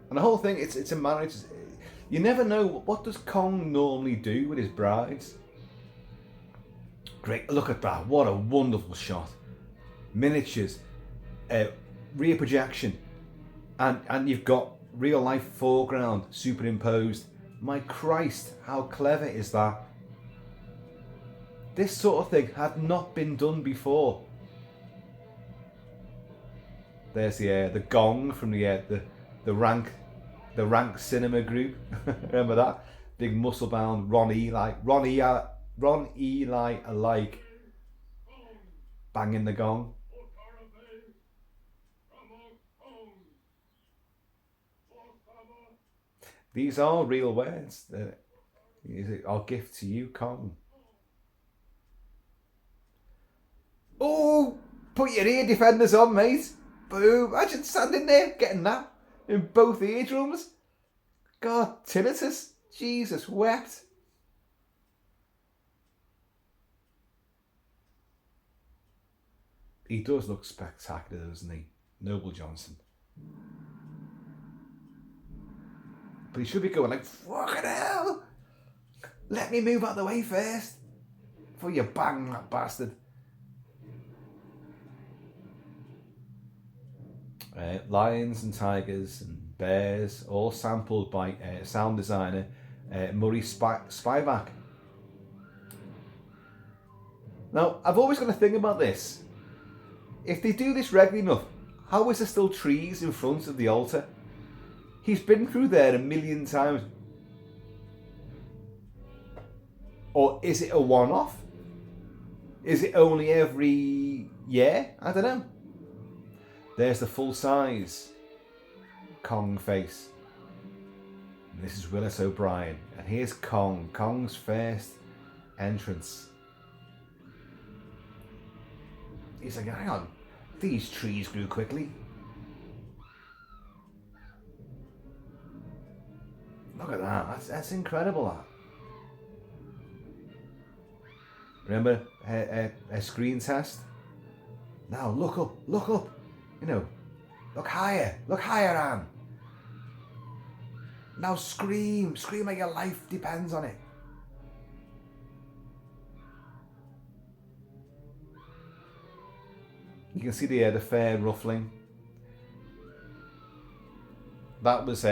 And the whole thing, it's a marriage. You never know, what does Kong normally do with his brides? Great, look at that, what a wonderful shot. Miniatures, rear projection, and you've got real life foreground superimposed. My Christ, how clever is that? This sort of thing had not been done before. There's the gong from the rank cinema group. Remember that? Big muscle bound Ron E. Ron, Eli alike banging the gong. These are real words. Our gift to you, Kong. Oh, put your ear defenders on, mate. Boom. Imagine standing there getting that in both eardrums. God, tinnitus. Jesus wept. He does look spectacular, doesn't he? Noble Johnson. But he should be going like, fucking hell. Let me move out of the way first before you bang that bastard. Lions and tigers and bears, all sampled by sound designer Murray Spivak. Now, I've always got a thing about this. If they do this regularly enough, how is there still trees in front of the altar? He's been through there a million times. Or is it a one-off? Is it only every year? I don't know. There's the full-size Kong face. And this is Willis O'Brien. And here's Kong. Kong's first entrance. He's like, hang on. These trees grew quickly. Look at that. That's incredible, that. Remember a screen test? Now look up, look up. You know, look higher, Anne. Now scream like your life depends on it. You can see the fair ruffling. That was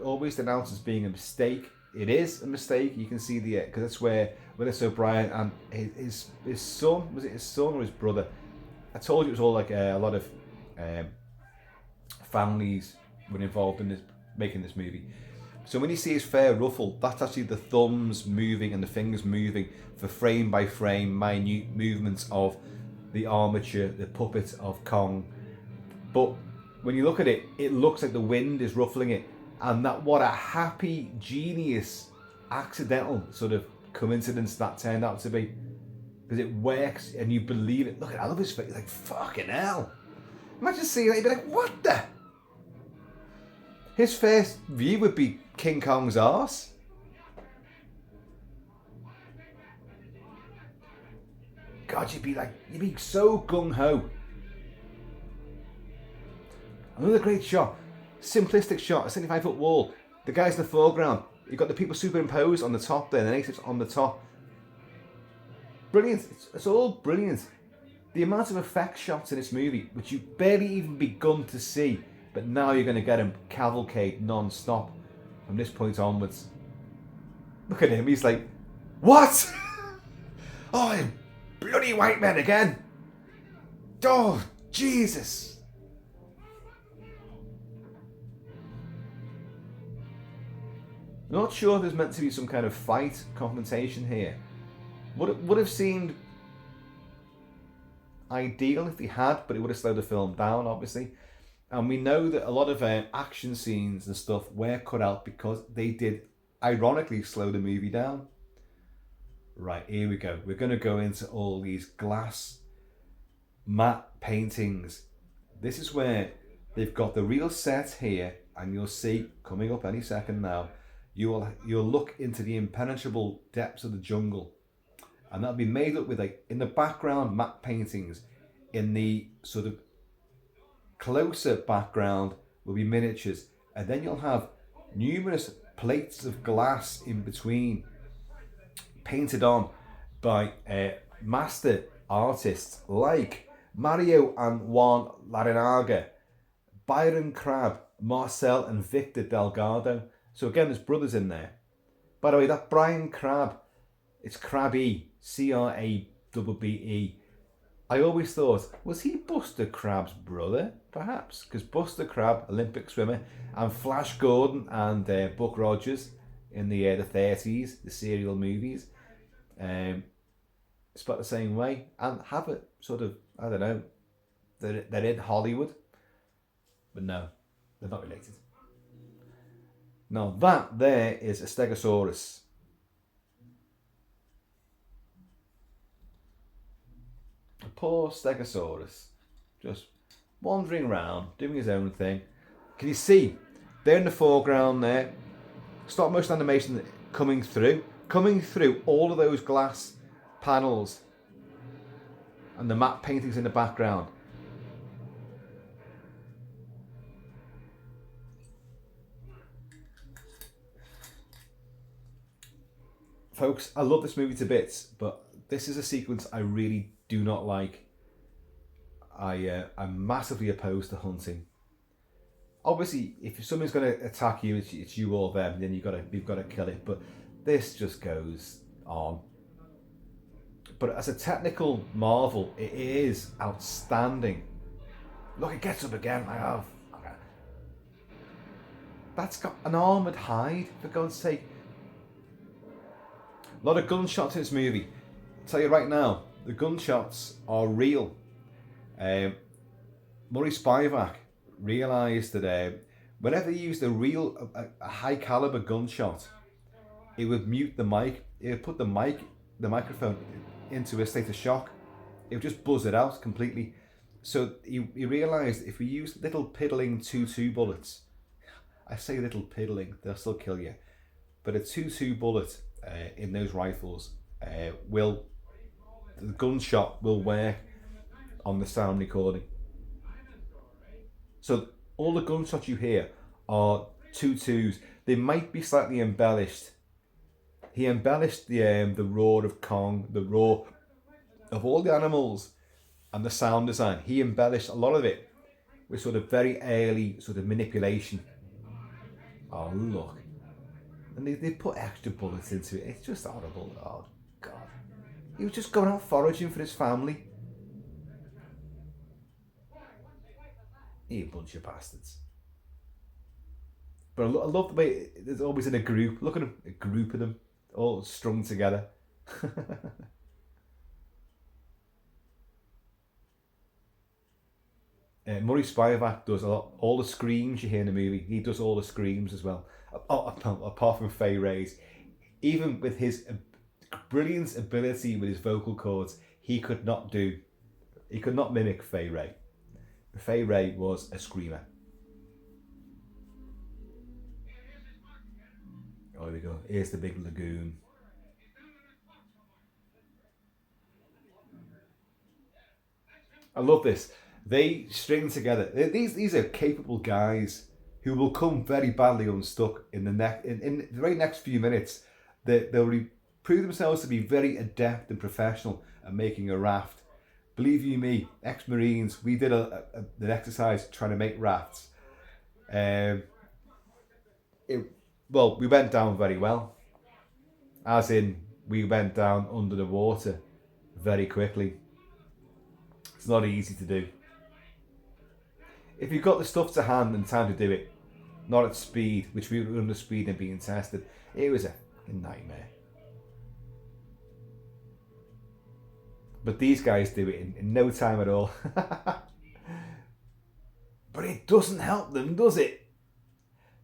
always announced as being a mistake. It is a mistake. You can see because that's where Willis O'Brien and his son, was it his son or his brother? I told you it was all like a lot of families were involved in this, making this movie. So when you see his fair ruffle, that's actually the thumbs moving and the fingers moving for frame by frame, minute movements of the armature, the puppet of Kong. But when you look at it, it looks like the wind is ruffling it. And that, what a happy, genius, accidental sort of coincidence that turned out to be. Because it works and you believe it. Look at Elvis' face, like, fucking hell. Imagine seeing that, you'd be like, what the? His first view would be King Kong's arse. God, you'd be so gung-ho. Another great shot. Simplistic shot, a 75-foot wall. The guy's in the foreground. You've got the people superimposed on the top there, the natives on the top. Brilliant. It's all brilliant. The amount of effect shots in this movie, which you've barely even begun to see, but now you're going to get him cavalcade non-stop from this point onwards. Look at him, he's like, what? Oh, bloody white men again. Oh, Jesus. I'm not sure there's meant to be some kind of fight, confrontation here. Would have seemed ideal if they had, but it would have slowed the film down, obviously. And we know that a lot of action scenes and stuff were cut out because they did, ironically, slow the movie down. Right, here we go. We're going to go into all these glass matte paintings. This is where they've got the real set here, and you'll see, coming up any second now, you'll look into the impenetrable depths of the jungle. And that'll be made up with, like, in the background, matte paintings. In the sort of closer background will be miniatures. And then you'll have numerous plates of glass in between, painted on by master artists like Mario and Juan Larinaga, Byron Crabbe, Marcel and Victor Delgado. So again, there's brothers in there. By the way, that Brian Crabbe, it's Crabbe, C-R-A-B-B-E. I always thought, was he Buster Crabbe's brother? Perhaps, because Buster Crabbe, Olympic swimmer, and Flash Gordon and Buck Rogers in the 30s, the serial movies. spot the same way and have it sort of, I don't know, they're in Hollywood, but no, they're not related. Now that there is a Stegosaurus. A poor Stegosaurus, just wandering around, doing his own thing. Can you see? They're in the foreground there. Stop motion animation coming through all of those glass panels and the matte paintings in the background. Folks, I love this movie to bits, but this is a sequence I really do not like. I'm massively opposed to hunting. Obviously, if something's going to attack you, it's you or them, then you've got to kill it. But this just goes on. But as a technical marvel, it is outstanding. Look, it gets up again. That's got an armoured hide, for God's sake. A lot of gunshots in this movie. I'll tell you right now, the gunshots are real. Murray Spivak realised that whenever he used a high caliber gunshot, it would mute the mic. It would put the microphone into a state of shock. It would just buzz it out completely. So he realised if we use little piddling 2.2 bullets, I say little piddling, they'll still kill you, but a 2.2 bullet in those rifles the gunshot will work on the sound recording. So all the gunshots you hear are 2.2s. They might be slightly embellished. He embellished the roar of Kong, the roar of all the animals, and the sound design. He embellished a lot of it with sort of very early sort of manipulation. Oh look, and they put extra bullets into it. It's just horrible. Oh God, he was just going out foraging for his family. You bunch of bastards. But I love the way there's always in a group. Look at them, a group of them, all strung together. Murray Spivak does a lot. All the screams you hear in the movie, he does all the screams as well. Apart from Fay Wray's, even with his brilliant ability with his vocal cords, he could not mimic Fay Wray. Fay Wray was a screamer. Oh, here we go. Here's the big lagoon. I love this. They string together. These are capable guys who will come very badly unstuck in the very next few minutes. They'll prove themselves to be very adept and professional at making a raft. Believe you me, ex-Marines, we did an exercise trying to make rafts. We went down very well. As in, we went down under the water very quickly. It's not easy to do. If you've got the stuff to hand and time to do it, not at speed, which we were under speed and being tested, it was a nightmare. But these guys do it in no time at all. But it doesn't help them, does it?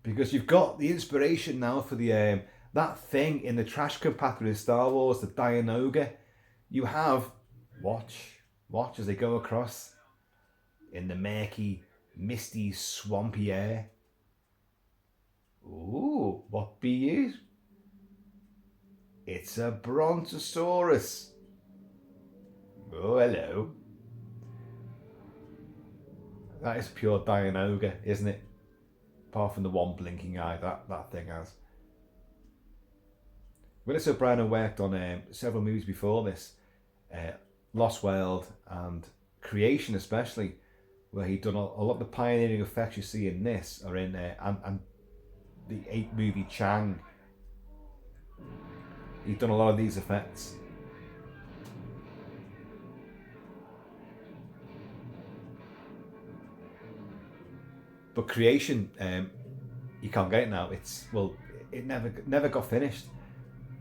Because you've got the inspiration now for the that thing in the trash compactor in Star Wars, the Dianoga. You have watch as they go across in the murky, misty, swampy air. Ooh, what be it? It's a Brontosaurus. Oh, hello. That is pure Dianoga, isn't it? Apart from the one blinking eye that thing has. Willis O'Brien worked on several movies before this. Lost World and Creation especially, where he'd done a lot of the pioneering effects you see in this are in and the 8th movie Chang. He'd done a lot of these effects. But Creation, you can't get it now. It never got finished.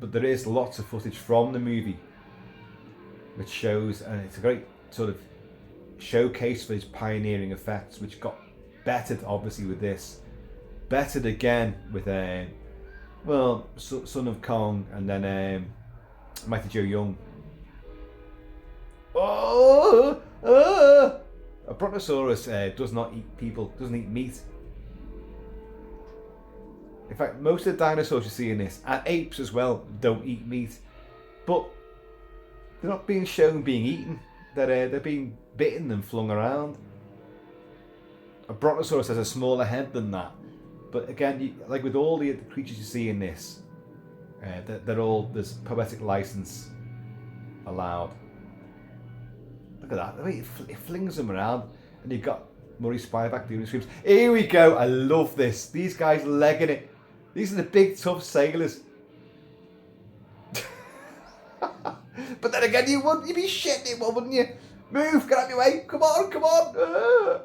but there is lots of footage from the movie which shows, and it's a great sort of showcase for his pioneering effects, which got bettered obviously with this, bettered again with Son of Kong, and then Mighty Joe Young. A brontosaurus does not eat people, doesn't eat meat. In fact, most of the dinosaurs you see in this, and apes as well, don't eat meat. But they're not being shown being eaten. They're being bitten and flung around. A brontosaurus has a smaller head than that. But again, like with all the creatures you see in this, they're all, there's poetic license allowed. Look at that, the way it flings them around, and you've got Murray Spivak doing screams. Here we go, I love this. These guys legging it. These are the big tough sailors. But then again, you'd be shitting it, wouldn't you? Move, get out of your way, come on, come on.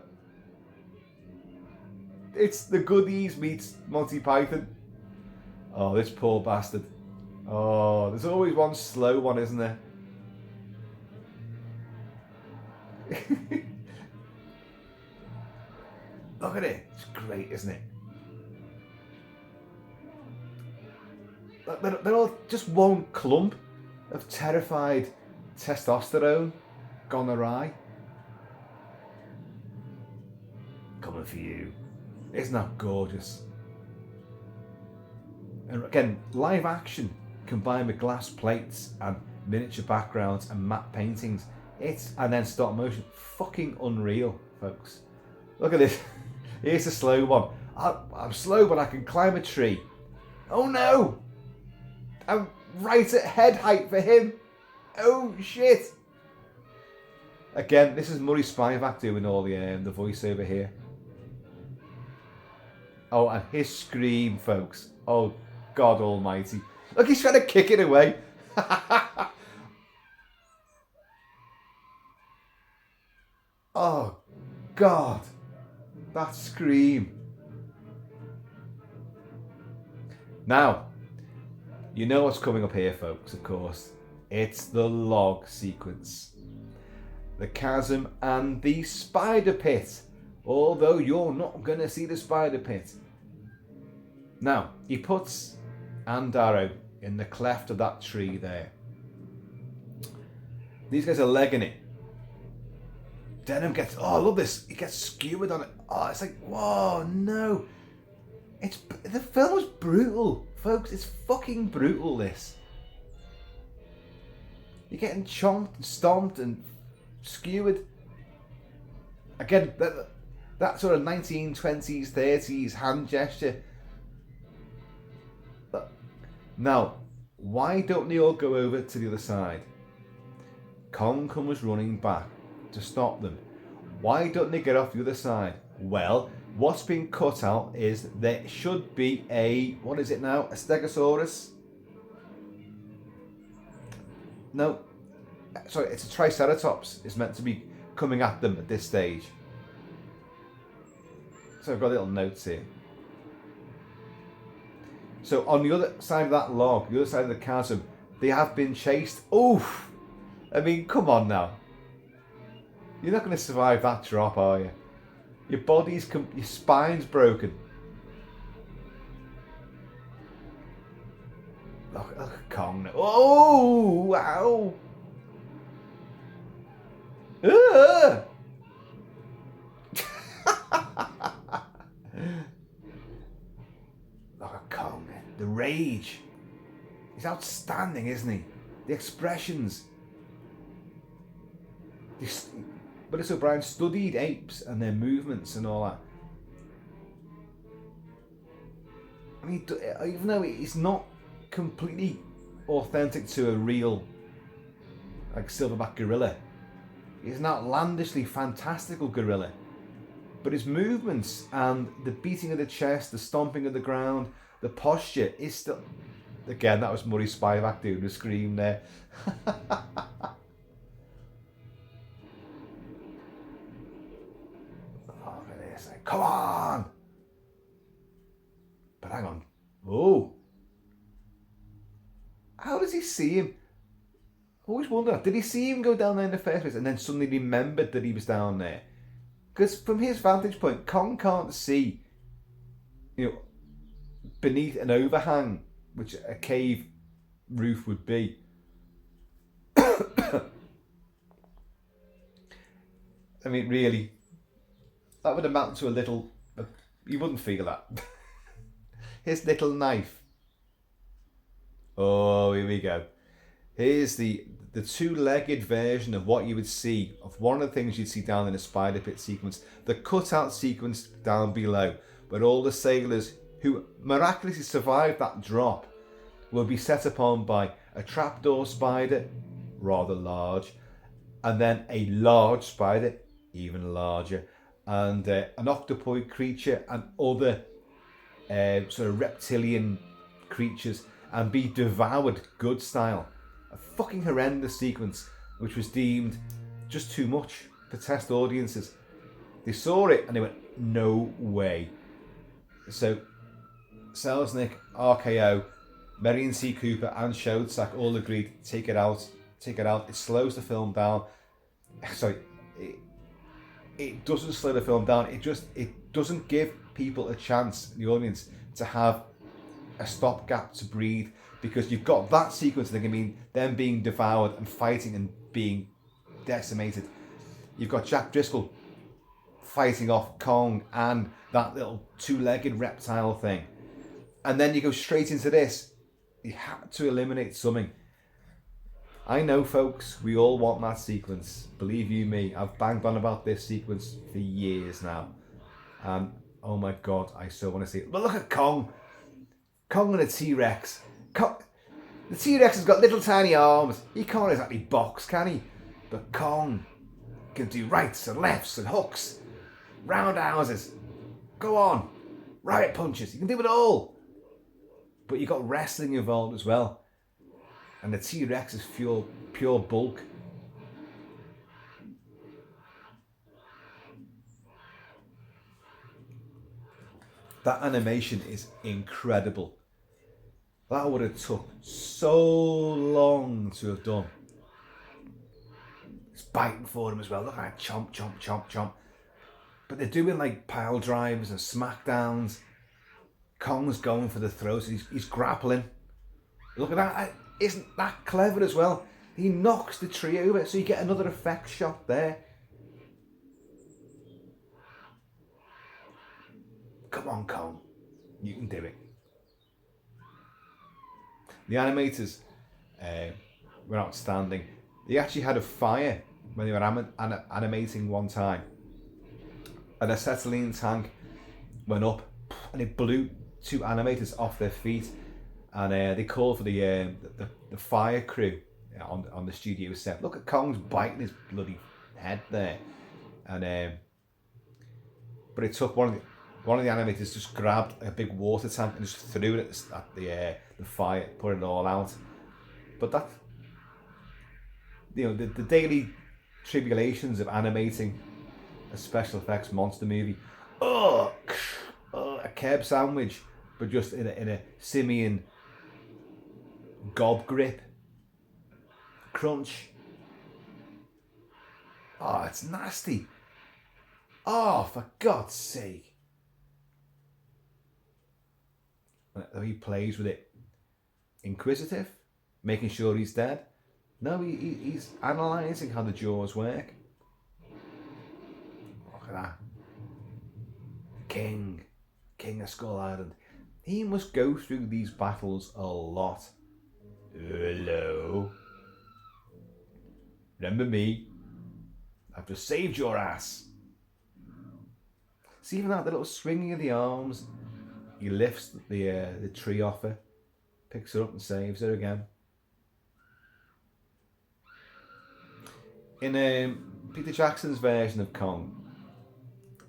It's the Goodies meets Monty Python. Oh, this poor bastard. Oh, there's always one slow one, isn't there? Look at it. It's great, isn't it? They're all just one clump of terrified testosterone gone awry. Coming for you. Isn't that gorgeous? And again, live action combined with glass plates and miniature backgrounds and matte paintings. And then stop motion. Fucking unreal, folks. Look at this. Here's a slow one. I'm slow, but I can climb a tree. Oh no! I'm right at head height for him. Oh shit! Again, this is Murray Spivak doing all the voiceover here. Oh, and his scream, folks. Oh, God almighty. Look, he's trying to kick it away. Oh, God. That scream. Now, you know what's coming up here, folks, of course. It's the log sequence. The chasm and the spider pit. Although you're not going to see the spider pit. Now, he puts Andaro in the cleft of that tree there. These guys are legging it. Denham gets, oh, I love this. He gets skewered on it. Oh, it's like, whoa, no. The film's brutal, folks. It's fucking brutal, this. You're getting chomped and stomped and skewered. Again, that sort of 1920s, 30s hand gesture. Now, why don't they all go over to the other side? Kong comes running back to stop them. Why don't they get off the other side? Well, what's been cut out is there should be a, what is it now? A Stegosaurus? No, sorry, it's a Triceratops. It's meant to be coming at them at this stage. So I've got little notes here. So on the other side of that log, the other side of the chasm, they have been chased. Oof! I mean, come on now. You're not going to survive that drop, are you? Your your spine's broken. Look at Kong now. Oh, wow! Ah! Look at Kong. The rage. He's outstanding, isn't he? The expressions. But so Brian studied apes and their movements and all that. I mean, even though it's not completely authentic to a real, like, silverback gorilla, he's an outlandishly fantastical gorilla. But his movements and the beating of the chest, the stomping of the ground, the posture is still... Again, that was Murray Spivak doing the scream there. Look at this. Come on! But hang on. Oh! How does he see him? I always wonder, did he see him go down there in the first place and then suddenly remembered that he was down there? Because from his vantage point, Kong can't see, beneath an overhang, which a cave roof would be. I mean, really, that would amount to a little... You wouldn't feel that. His little knife. Oh, here we go. Here's the two-legged version of what you would see, of one of the things you'd see down in the spider pit sequence, the cut-out sequence down below, where all the sailors who miraculously survived that drop will be set upon by a trapdoor spider, rather large, and then a large spider, even larger, and an octopoid creature and other sort of reptilian creatures, and be devoured good style. A fucking horrendous sequence which was deemed just too much for test audiences. They saw it and they went, no way. So Selznick, RKO, Merian C. Cooper and Schoedsack all agreed, take it out. It slows the film down. Sorry, it doesn't slow the film down. It doesn't give people a chance, the audience, to have a stopgap to breathe, because you've got that sequence that can mean them being devoured and fighting and being decimated. You've got Jack Driscoll fighting off Kong and that little two-legged reptile thing. And then you go straight into this. You had to eliminate something. I know, folks, we all want that sequence. Believe you me, I've banged on about this sequence for years now. And oh my God, I so want to see it. But look at Kong. Kong and a T-Rex. The T-Rex has got little tiny arms. He can't exactly box, can he? But Kong can do rights and lefts and hooks, roundhouses. Go on, riot punches. He can do it all. But you got wrestling involved as well. And the T-Rex is pure bulk. That animation is incredible. That would have took so long to have done. It's biting for him as well. Look at that, chomp, chomp, chomp, chomp. But they're doing like pile drivers and smackdowns. Kong's going for the throws. He's grappling. Look at that. Isn't that clever as well? He knocks the tree over, so you get another effect shot there. Come on, Kong. You can do it. The animators were outstanding. They actually had a fire when they were animating one time. An acetylene tank went up and it blew two animators off their feet. And they called for the fire crew on the studio set. Look at Kong's biting his bloody head there. And but it took one of the animators just grabbed a big water tank and just threw it at the fire, put it all out. But that, the daily tribulations of animating a special effects monster movie. A kebab sandwich, but just in a simian gob grip. Crunch. Oh, it's nasty. Oh, for God's sake. He plays with it. Inquisitive, making sure he's dead. No, he's analysing how the jaws work. Look at that. King of Skull Island. He must go through these battles a lot. Hello. Remember me? I've just saved your ass. See even that little swinging of the arms. He lifts the tree off her, picks her up and saves her again. In Peter Jackson's version of Kong,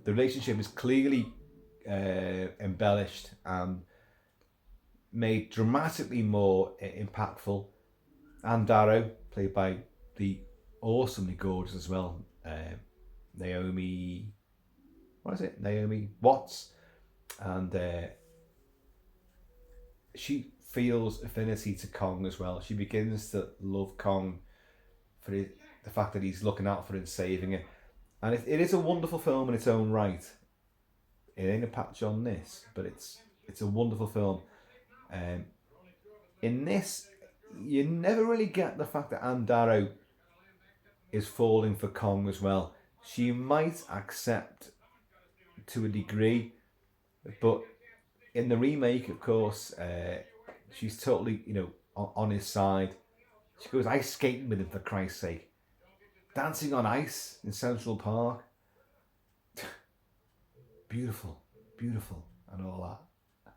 the relationship is clearly embellished and made dramatically more impactful. Anne Darrow, played by the awesomely gorgeous as well, Naomi Watts, and she feels affinity to Kong as well. She begins to love Kong for the fact that he's looking out for her and saving her. And it is a wonderful film in its own right. It ain't a patch on this, but it's a wonderful film. In this, you never really get the fact that Ann Darrow is falling for Kong as well. She might accept to a degree, but in the remake, of course, she's totally, on his side. She goes ice skating with him, for Christ's sake. Dancing on ice in Central Park. Beautiful, beautiful, and all that.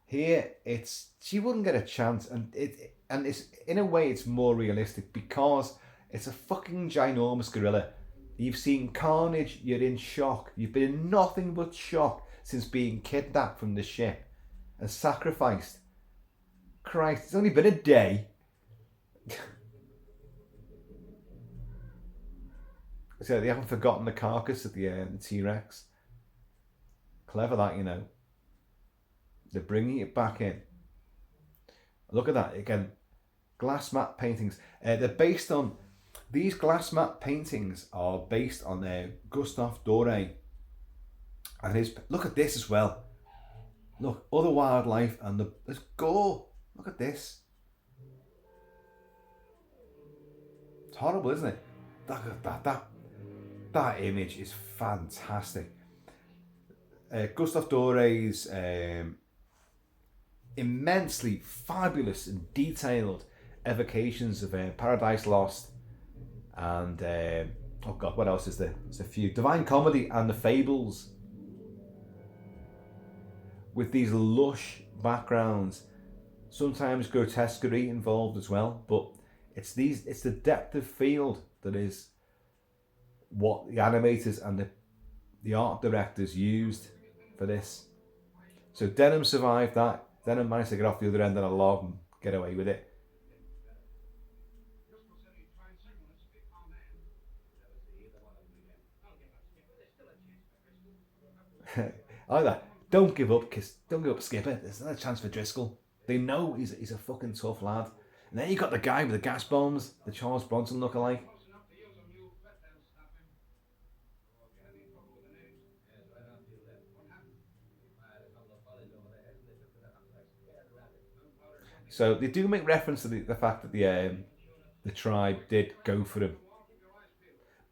Here, she wouldn't get a chance, and it's in a way it's more realistic because it's a fucking ginormous gorilla. You've seen carnage, you're in shock. You've been in nothing but shock since being kidnapped from the ship and sacrificed. Christ, it's only been a day. So they haven't forgotten the carcass of the T-Rex. Clever that, They're bringing it back in. Look at that again. Glass mat paintings. These glass mat paintings are based on Gustave Doré. And look at this as well. Look, other wildlife and there's gore. Look at this. It's horrible, isn't it? That image is fantastic. Gustave Doré's immensely fabulous and detailed evocations of Paradise Lost and oh god, what else is there? There's a few. Divine Comedy and The Fables, with these lush backgrounds, sometimes grotesquerie involved as well, but it's the depth of field that is what the animators and the art directors used for this. So Denham survived that. Denham managed to get off the other end of the log and get away with it. I like that. Don't give up, Skipper. There's not a chance for Driscoll. They know he's a fucking tough lad. And then you got the guy with the gas bombs, the Charles Bronson lookalike. So they do make reference to the fact that the tribe did go for him,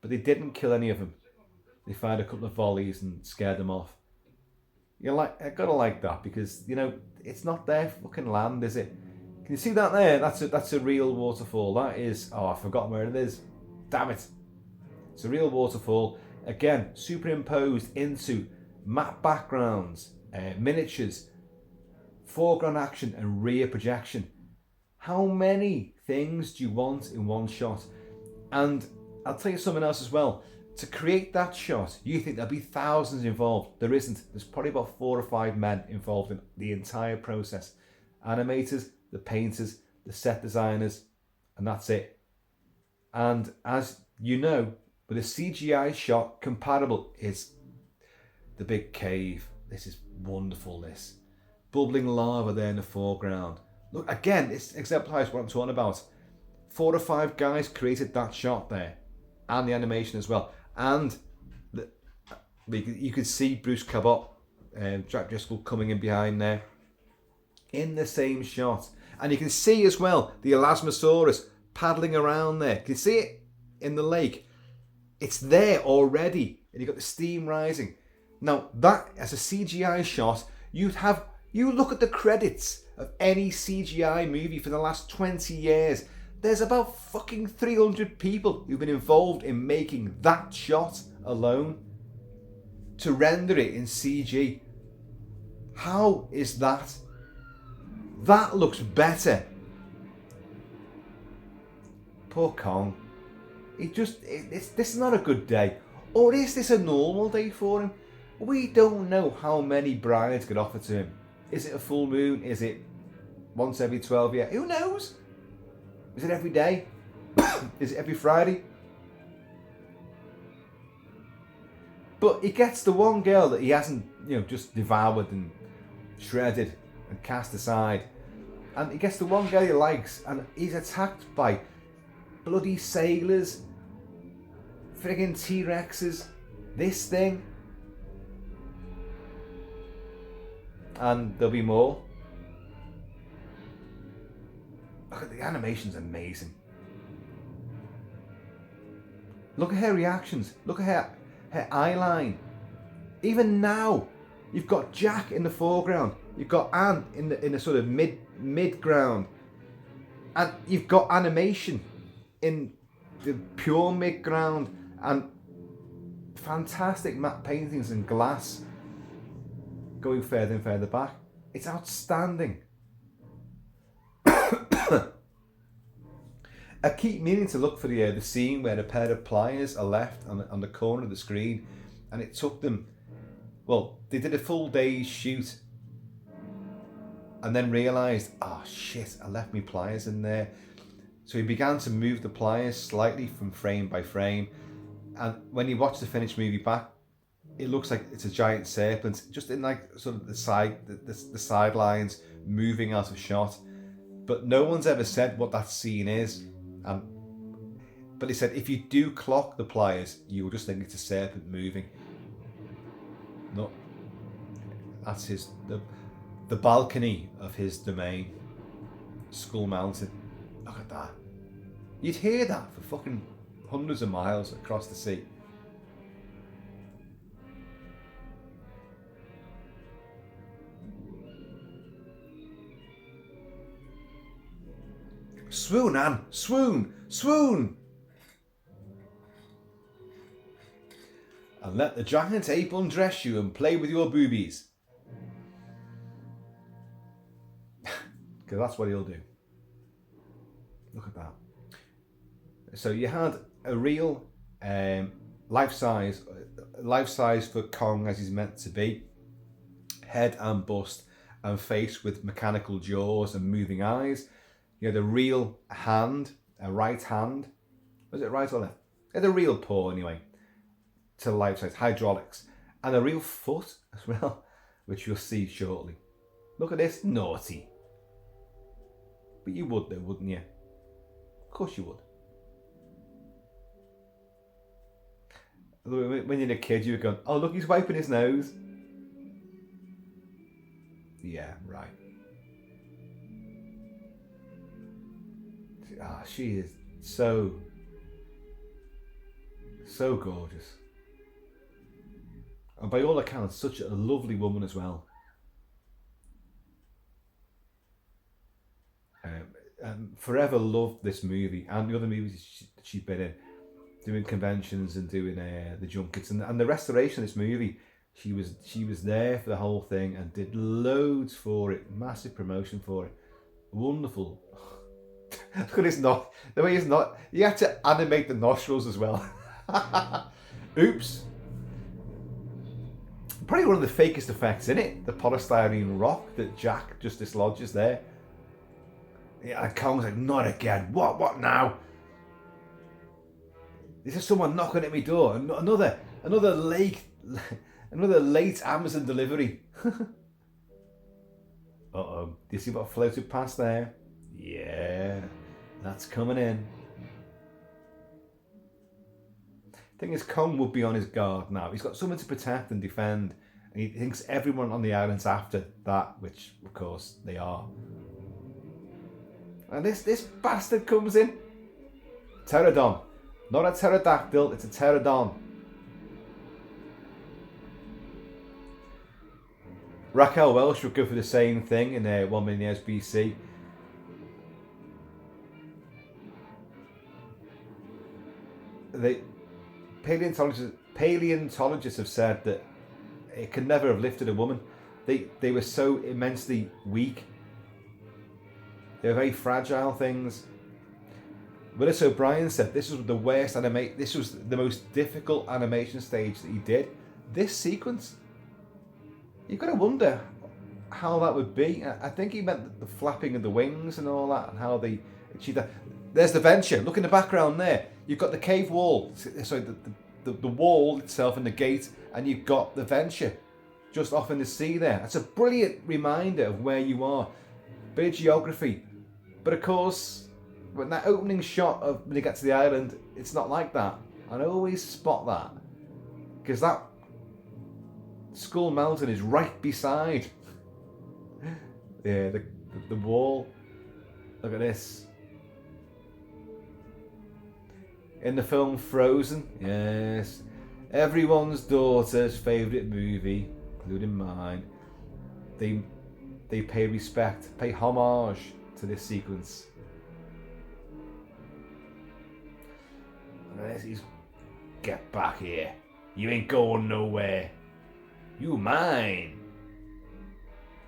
but they didn't kill any of them. They fired a couple of volleys and scared them off. I gotta like that because it's not their fucking land, is it? Can you see that there? That's a real waterfall. That is. Oh, I've forgotten where it is. Damn it! It's a real waterfall. Again, superimposed into matte backgrounds, miniatures, foreground action and rear projection. How many things do you want in one shot? And I'll tell you something else as well. To create that shot, you think there'll be thousands involved. There isn't. There's probably about 4 or 5 men involved in the entire process. Animators, the painters, the set designers, and that's it. And as you know, with a CGI shot, compatible is the big cave. This is wonderful, this. Bubbling lava there in the foreground. Look, again, this exemplifies what I'm talking about. 4 or 5 guys created that shot there. And the animation as well. And you could see Bruce Cabot and Jack Driscoll coming in behind there. In the same shot. And you can see as well the Elasmosaurus paddling around there. Can you see it in the lake? It's there already. And you've got the steam rising. Now, that as a CGI shot, you look at the credits of any CGI movie for the last 20 years. There's about fucking 300 people who've been involved in making that shot alone to render it in CG. How is that? That looks better. Poor Kong. This is not a good day. Or is this a normal day for him? We don't know how many brides get offered to him. Is it a full moon? Is it once every 12 years? Who knows? Is it every day? Is it every Friday? But he gets the one girl that he hasn't, just devoured and shredded and cast aside. And he gets the one guy he likes, and he's attacked by bloody sailors, friggin' T-Rexes, this thing. And there'll be more. Look at the animation's amazing. Look at her reactions. Look at her eye line. Even now, you've got Jack in the foreground. You've got Anne in the sort of mid ground, and you've got animation in the pure mid ground, and fantastic matte paintings and glass going further and further back. It's outstanding. I keep meaning to look for the scene where a pair of pliers are left on the corner of the screen, and it took them, well, they did a full day's shoot and then realised, oh shit, I left my pliers in there. So he began to move the pliers slightly from frame by frame, and when you watch the finished movie back, it looks like it's a giant serpent, just in like sort of the sidelines moving out of shot. But no one's ever said what that scene is. But he said if you do clock the pliers, you'll just think it's a serpent moving. No, that's the balcony of his domain, Skull Mountain. Look at that. You'd hear that for fucking hundreds of miles across the sea. Swoon, Anne! Swoon! Swoon! And let the giant ape undress you and play with your boobies. Because that's what he'll do. Look at that. So you had a real life size for Kong as he's meant to be. Head and bust and face with mechanical jaws and moving eyes. You had a real hand, a right hand. Was it right or left? You had a real paw anyway, to life size, hydraulics. And a real foot as well, which you'll see shortly. Look at this, naughty. But you would though, wouldn't you? Of course you would. When you're a kid, you're going, oh look, he's wiping his nose. Yeah, right. Ah, she is so gorgeous. And by all accounts, such a lovely woman as well. Forever loved this movie and the other movies she's been in, doing conventions and doing the junkets and the restoration of this movie. She was there for the whole thing and did loads for it, massive promotion for it. Wonderful. Look at his the way he's not. You had to animate the nostrils as well. Oops. Probably one of the fakest effects in it. The polystyrene rock that Jack just dislodges there. Yeah, and Kong's like, not again. What now? This is someone knocking at my door. Another late Amazon delivery. Uh-oh. Do you see what floated past there? Yeah, that's coming in. Thing is, Kong would be on his guard now. He's got someone to protect and defend, and he thinks everyone on the island's after that, which of course they are. And this bastard comes in. Pterodon. Not a pterodactyl, it's a pterodon. Raquel Welch would go for the same thing in 1 million years BC. The paleontologists have said that it could never have lifted a woman. They were so immensely weak. They were very fragile things. Willis O'Brien said this was the worst this was the most difficult animation stage that he did. This sequence, you've got to wonder how that would be. I think he meant the flapping of the wings and all that, and how they achieved that. There's the Venture. Look in the background there. You've got the cave wall, sorry, the wall itself and the gate, and you've got the Venture just off in the sea there. That's a brilliant reminder of where you are. bit of geography. But of course, when that opening shot of when they get to the island, it's not like that. And I always spot that. Because that Skull Mountain is right beside the wall. Look at this. In the film Frozen, yes, everyone's daughter's favourite movie, including mine, they pay respect, pay homage to this sequence. And he's, get back here. You ain't going nowhere. You mine.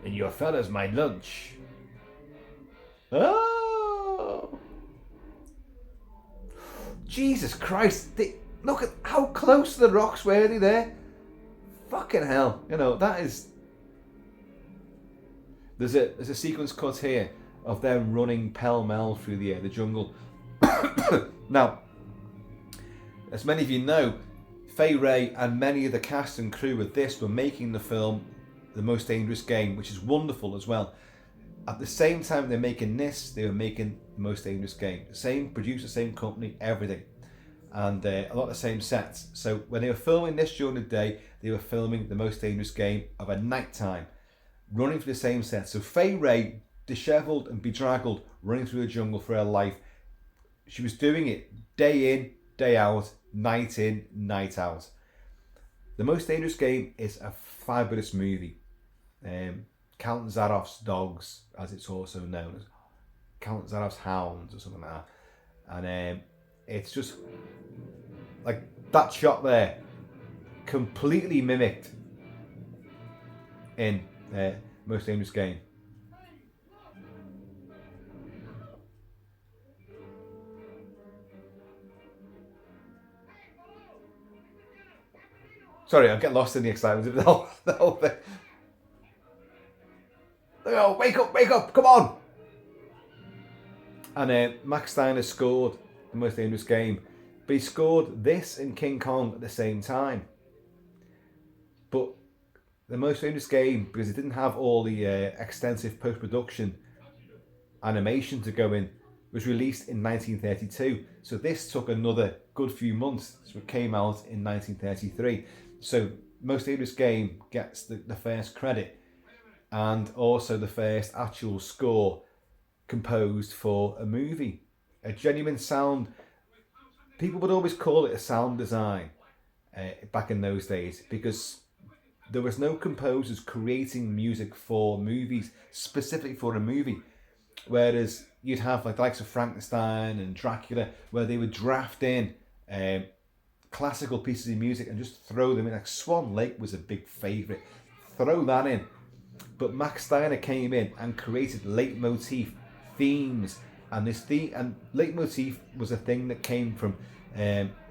And your fella's my lunch. Oh! Jesus Christ. Look at how close to the rocks were they there. Fucking hell. You know, that is... There's a sequence cut here of them running pell-mell through the jungle. Now, as many of you know, Fay Wray and many of the cast and crew of this were making the film The Most Dangerous Game, which is wonderful as well. At the same time they're making this, they were making The Most Dangerous Game. Same producer, same company, everything. And a lot of the same sets. So when they were filming this during the day, they were filming The Most Dangerous Game of a night time, running through the same set. So Fay Wray, dishevelled and bedraggled, running through the jungle for her life. She was doing it day in, day out, night in, night out. The Most Dangerous Game is a fabulous movie. Count Zaroff's dogs, as it's also known as Count Zaroff's hounds or something like that. And it's just like that shot there, completely mimicked in Most Dangerous Game. Sorry, I'm getting lost in the excitement of the whole thing. Oh, wake up, come on! And Max Steiner scored The Most Dangerous Game, but he scored this and King Kong at the same time. But The Most Dangerous Game, because it didn't have all the extensive post-production animation to go in, was released in 1932. So this took another good few months, so it came out in 1933. So Most Dangerous Game gets the first credit, and also the first actual score composed for a movie. A genuine sound. People would always call it a sound design back in those days, because there was no composers creating music for movies, specifically for a movie. Whereas you'd have like the likes of Frankenstein and Dracula, where they would draft in classical pieces of music and just throw them in. Like Swan Lake was a big favourite. Throw that in. But Max Steiner came in and created leitmotif themes, and leitmotif was a thing that came from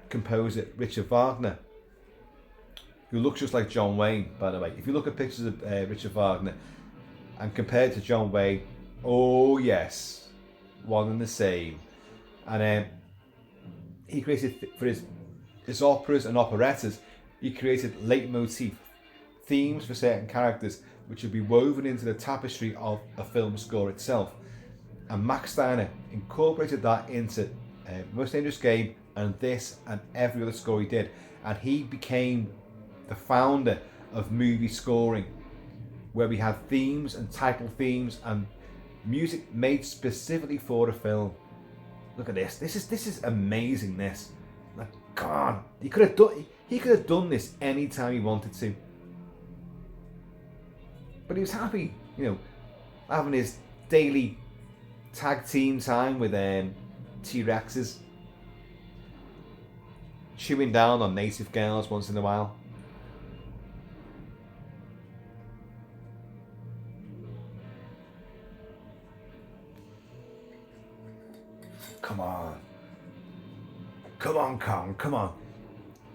composer Richard Wagner, who looks just like John Wayne, by the way. If you look at pictures of Richard Wagner and compare it to John Wayne, oh yes, one and the same. And he created for his operas and operettas, he created leitmotif themes for certain characters, which would be woven into the tapestry of a film score itself. And Max Steiner incorporated that into Most Dangerous Game and this and every other score he did. And he became the founder of movie scoring, where we had themes and title themes and music made specifically for a film. Look at this. This is amazing. This, like, God, he could have done this anytime he wanted to. But he was happy, having his daily tag team time with T-Rexes, chewing down on native girls once in a while. Come on, Kong, come on.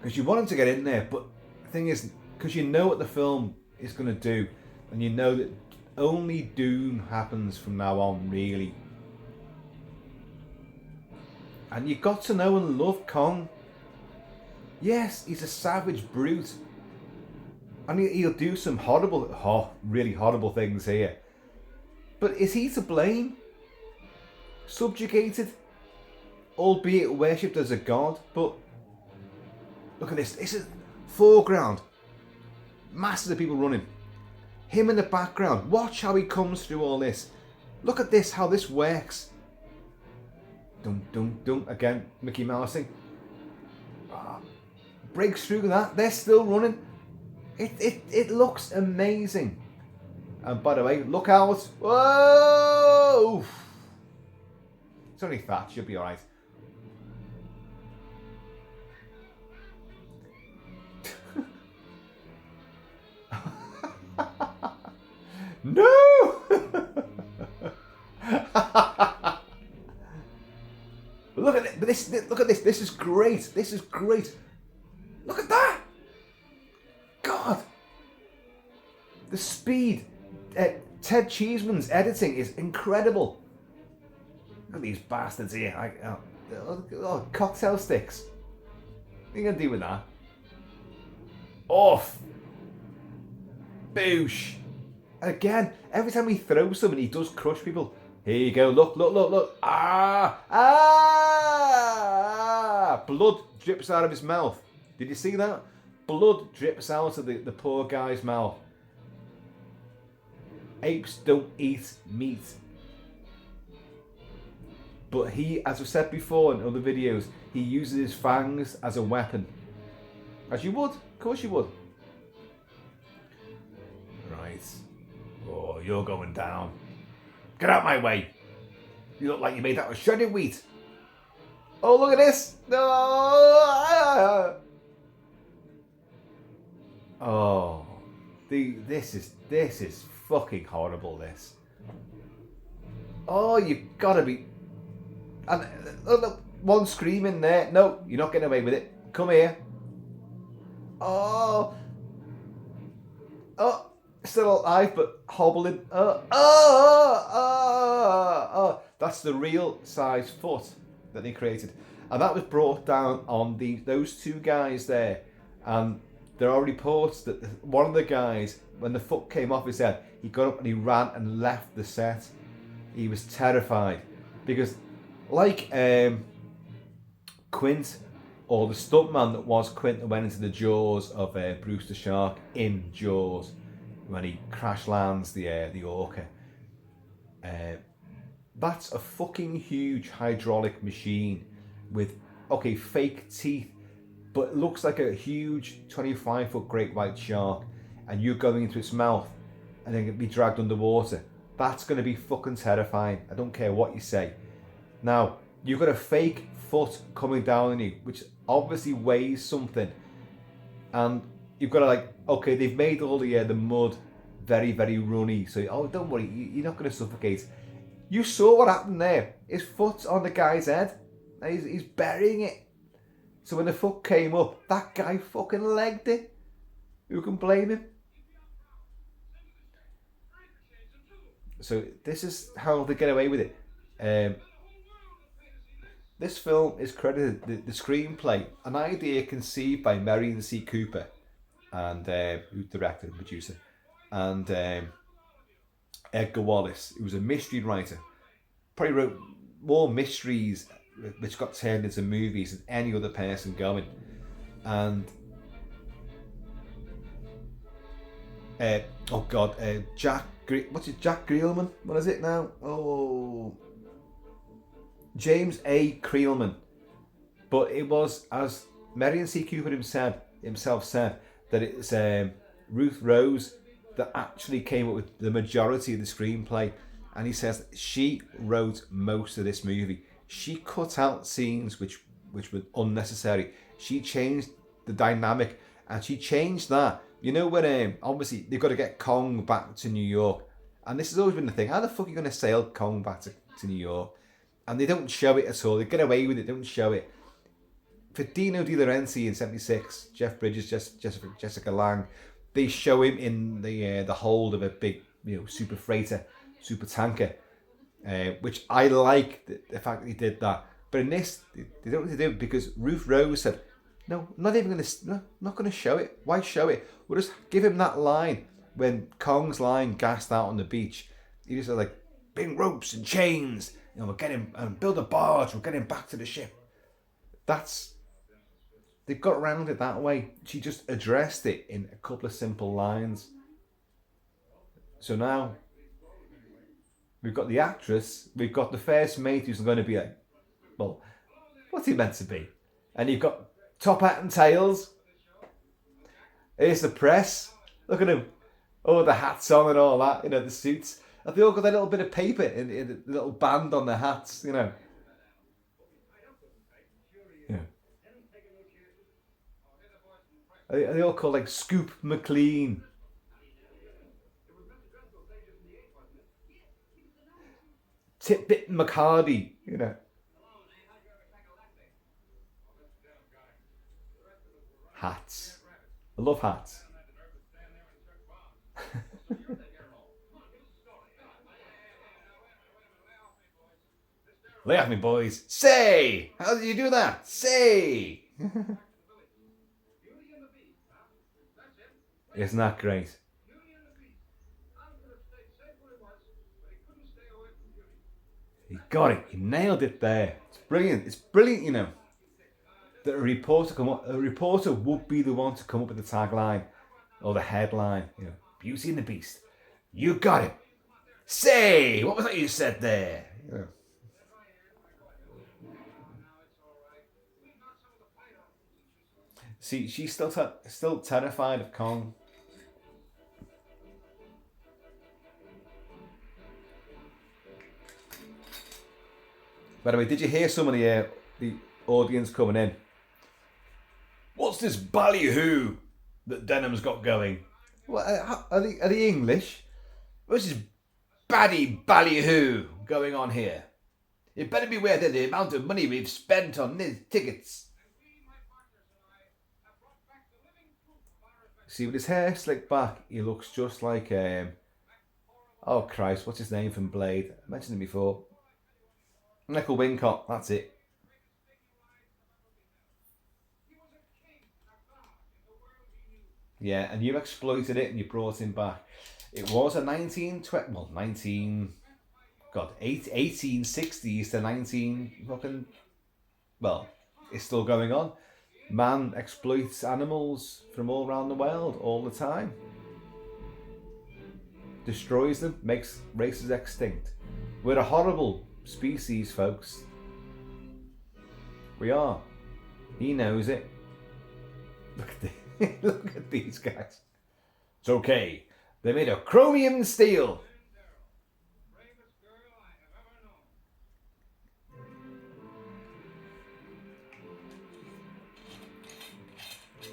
Because you want him to get in there, but the thing is, because you know what the film is going to do, and you know that only doom happens from now on, really. And you got to know and love Kong. Yes, he's a savage brute. And he'll do some really horrible things here. But is he to blame? Subjugated, albeit worshipped as a god, but look at this. This is foreground. Masses of people running. Him in the background. Watch how he comes through all this. Look at this, how this works. Dum dum dum. Again, Mickey Mouse thing. Breaks through that. They're still running. It looks amazing. And by the way, look out. Whoa! It's only that. You'll be alright. No! Look at it. Look at this. This is great. This is great. Look at that. God. The speed. Ted Cheeseman's editing is incredible. Look at these bastards here. Cocktail sticks. What are you going to do with that? Off. Boosh. And again, every time he throws something, he does crush people. Here you go. Look, look, look, look. Blood drips out of his mouth. Did you see that? Blood drips out of the poor guy's mouth. Apes don't eat meat. But he, as I've said before in other videos, he uses his fangs as a weapon. As you would. Of course you would. Right. Oh, you're going down. Get out my way. You look like you made that with shredded wheat. Oh, look at this. No. Oh. This is fucking horrible, this. Oh, you've got to be... And look, one screaming there. No, you're not getting away with it. Come here. Oh. Oh. Still alive, but hobbling. That's the real size foot that they created. And that was brought down on those two guys there. And there are reports that one of the guys, when the foot came off his head, he got up and he ran and left the set. He was terrified. Because like Quint, or the stuntman that was Quint that went into the jaws of Bruce the Shark in Jaws, when he crash lands the orca. That's a fucking huge hydraulic machine with, okay, fake teeth, but it looks like a huge 25-foot great white shark, and you're going into its mouth and then it'll be dragged underwater. That's going to be fucking terrifying. I don't care what you say. Now, you've got a fake foot coming down on you, which obviously weighs something, and you've got to, like, okay, they've made all the mud very, very runny, so, oh, don't worry, you're not going to suffocate. You saw what happened there. His foot's on the guy's head, and he's burying it. So when the foot came up, that guy fucking legged it. Who can blame him? So this is how they get away with it. This film is credited, the screenplay, an idea conceived by Marion C. Cooper, and who directed and producer, and Edgar Wallace, who was a mystery writer. Probably wrote more mysteries which got turned into movies than any other person going. And Jack Creelman? What is it now? Oh, James A. Creelman. But it was, as Marion C. Cooper himself said, that it's Ruth Rose that actually came up with the majority of the screenplay. And he says she wrote most of this movie. She cut out scenes which were unnecessary. She changed the dynamic, and she changed that. You know, when obviously they've got to get Kong back to New York, and this has always been the thing. How the fuck are you going to sail Kong back to New York? And they don't show it at all. They get away with it. Don't show it. For Dino De Laurentiis in '76, Jeff Bridges, Jessica Lange, they show him in the hold of a big, super freighter, super tanker, which I like the fact that he did that. But in this, they don't need to do it because Ruth Rose said, "No, not going to show it. Why show it? We'll just give him that line when Kong's line gassed out on the beach. He just said, like, bring ropes and chains. You know, we're getting and build a barge. We're getting back to the ship. They've got around it that way. She just addressed it in a couple of simple lines. So now we've got the actress, we've got the first mate who's going to be like, well, what's he meant to be? And you've got top hat and tails. Here's the press. Look at him. Oh, the hats on and all that, you know, the suits. Have they all got that little bit of paper in the little band on their hats, you know? Yeah. Are they all called like Scoop McLean? Titbit McCarty, you know. Hats. I love hats. Lay off me, boys. Say! How did you do that? Say! Isn't that great? He got it. He nailed it there. It's brilliant. It's brilliant, you know. That a reporter would be the one to come up with the tagline or the headline. You know, Beauty and the Beast. You got it. Say, what was that you said there? You know. See, she's still terrified of Kong. By the way, did you hear some of the audience coming in? What's this ballyhoo that Denham's got going? What are they English? What's this ballyhoo going on here? You better beware that the amount of money we've spent on these tickets. See, with his hair slicked back, he looks just like oh Christ, what's his name from Blade? I mentioned him before. Michael Wincott, that's it. Yeah, and you exploited it and you brought him back. It was a 1860s to 19 fucking, well, it's still going on. Man exploits animals from all around the world all the time. Destroys them, makes races extinct. We're a horrible species, folks. We are. He knows it. Look at these guys. It's okay. They're made of chromium and steel.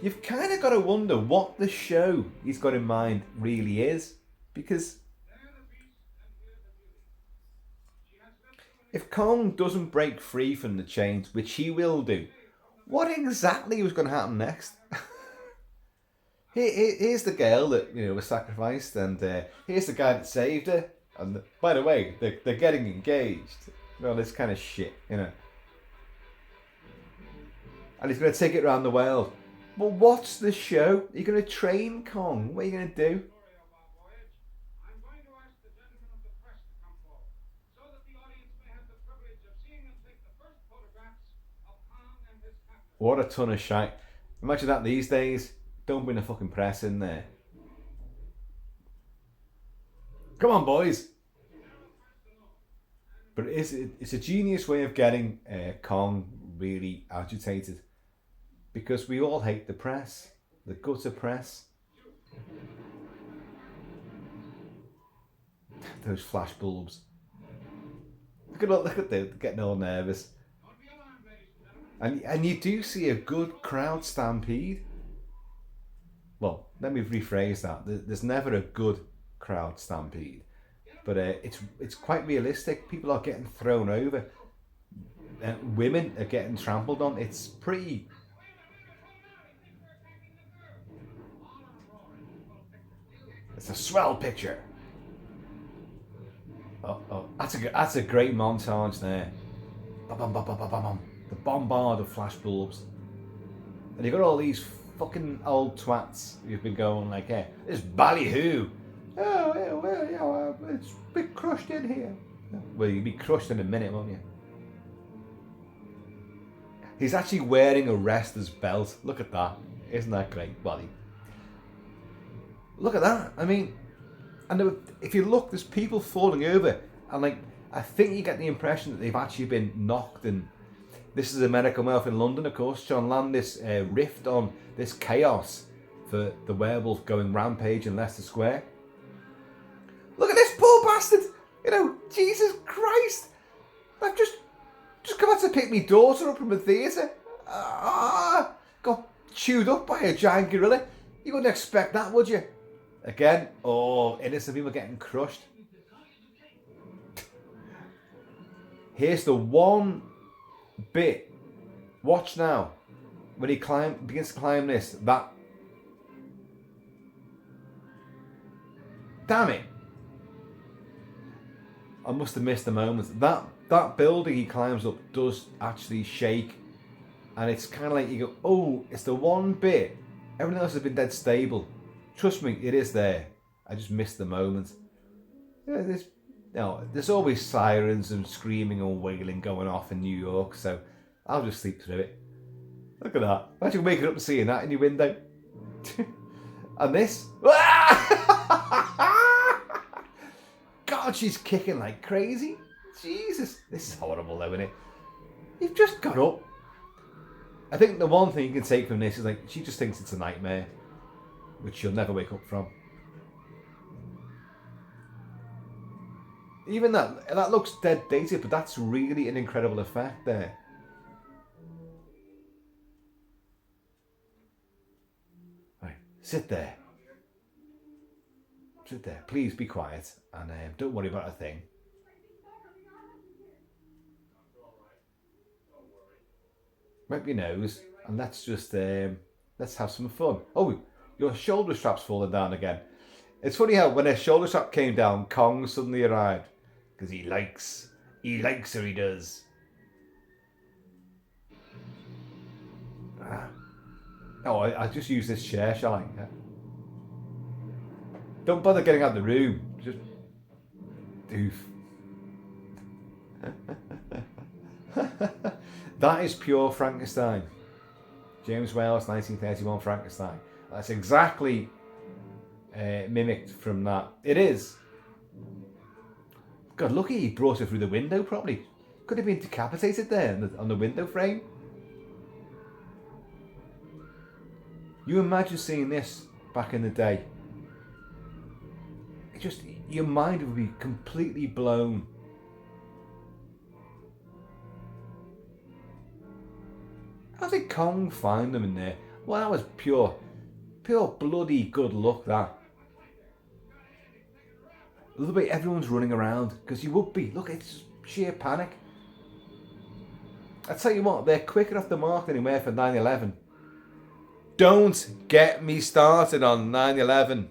You've kind of got to wonder what the show he's got in mind really is, because if Kong doesn't break free from the chains, which he will do, what exactly was going to happen next? Here's the girl that was sacrificed, and here's the guy that saved her. And by the way, they're getting engaged. Well, this kind of shit, And he's going to take it around the world. Well, what's the show? Are you going to train Kong? What are you going to do? What a ton of shite. Imagine that these days. Don't bring the fucking press in there. Come on, boys. But it's a genius way of getting Kong really agitated. Because we all hate the press. The gutter press. Those flash bulbs. Look at them getting all nervous. And you do see a good crowd stampede. Well, let me rephrase that. There's never a good crowd stampede, but it's quite realistic. People are getting thrown over. Women are getting trampled on. It's pretty. It's a swell picture. Oh, that's a great montage there. The bombard of flash bulbs, and you got all these fucking old twats who've been going like, this ballyhoo. Oh, well, it's a bit crushed in here. Well, you'd be crushed in a minute, won't you? He's actually wearing a wrestler's belt. Look at that. Isn't that great, buddy? Look at that. I mean, and if you look, there's people falling over. And like, I think you get the impression that they've actually been knocked. And this is American Werewolf in London, of course. John Landis riffed on this chaos for the werewolf going rampage in Leicester Square. Look at this poor bastard. You know, Jesus Christ. I've just come out to pick my daughter up from the theatre. Got chewed up by a giant gorilla. You wouldn't expect that, would you? Again, innocent people getting crushed. Here's the one bit. Watch now. When he begins to climb this, that. Damn it. I must have missed the moment. That building he climbs up does actually shake. And it's kind of like you go, oh, it's the one bit. Everything else has been dead stable. Trust me, it is there. I just missed the moment. Yeah, there's always sirens and screaming and wailing going off in New York, so I'll just sleep through it. Look at that. Imagine waking up and seeing that in your window. And this. God, she's kicking like crazy. Jesus. This is horrible though, isn't it? You've just got up. I think the one thing you can take from this is like, she just thinks it's a nightmare, which she'll never wake up from. Even that looks dead dated, but that's really an incredible effect there. Right, sit there. Sit there. Please be quiet and don't worry about a thing. Wipe your nose and let's just let's have some fun. Oh, your shoulder strap's falling down again. It's funny how when her shoulder strap came down, Kong suddenly arrived. Because he likes her, he does. I just use this chair, shall I? Yeah. Don't bother getting out of the room. Just doof. That is pure Frankenstein. James Whale's 1931 Frankenstein. That's exactly mimicked from that. It is. God, lucky he brought her through the window properly. Could have been decapitated there on the window frame. You imagine seeing this back in the day. It just, your mind would be completely blown. How did Kong find them in there? Well, that was pure bloody good luck, that. A little bit, everyone's running around, because you would be. Look, it's sheer panic. I tell you what, they're quicker off the mark than anywhere for 9/11. Don't get me started on 9/11.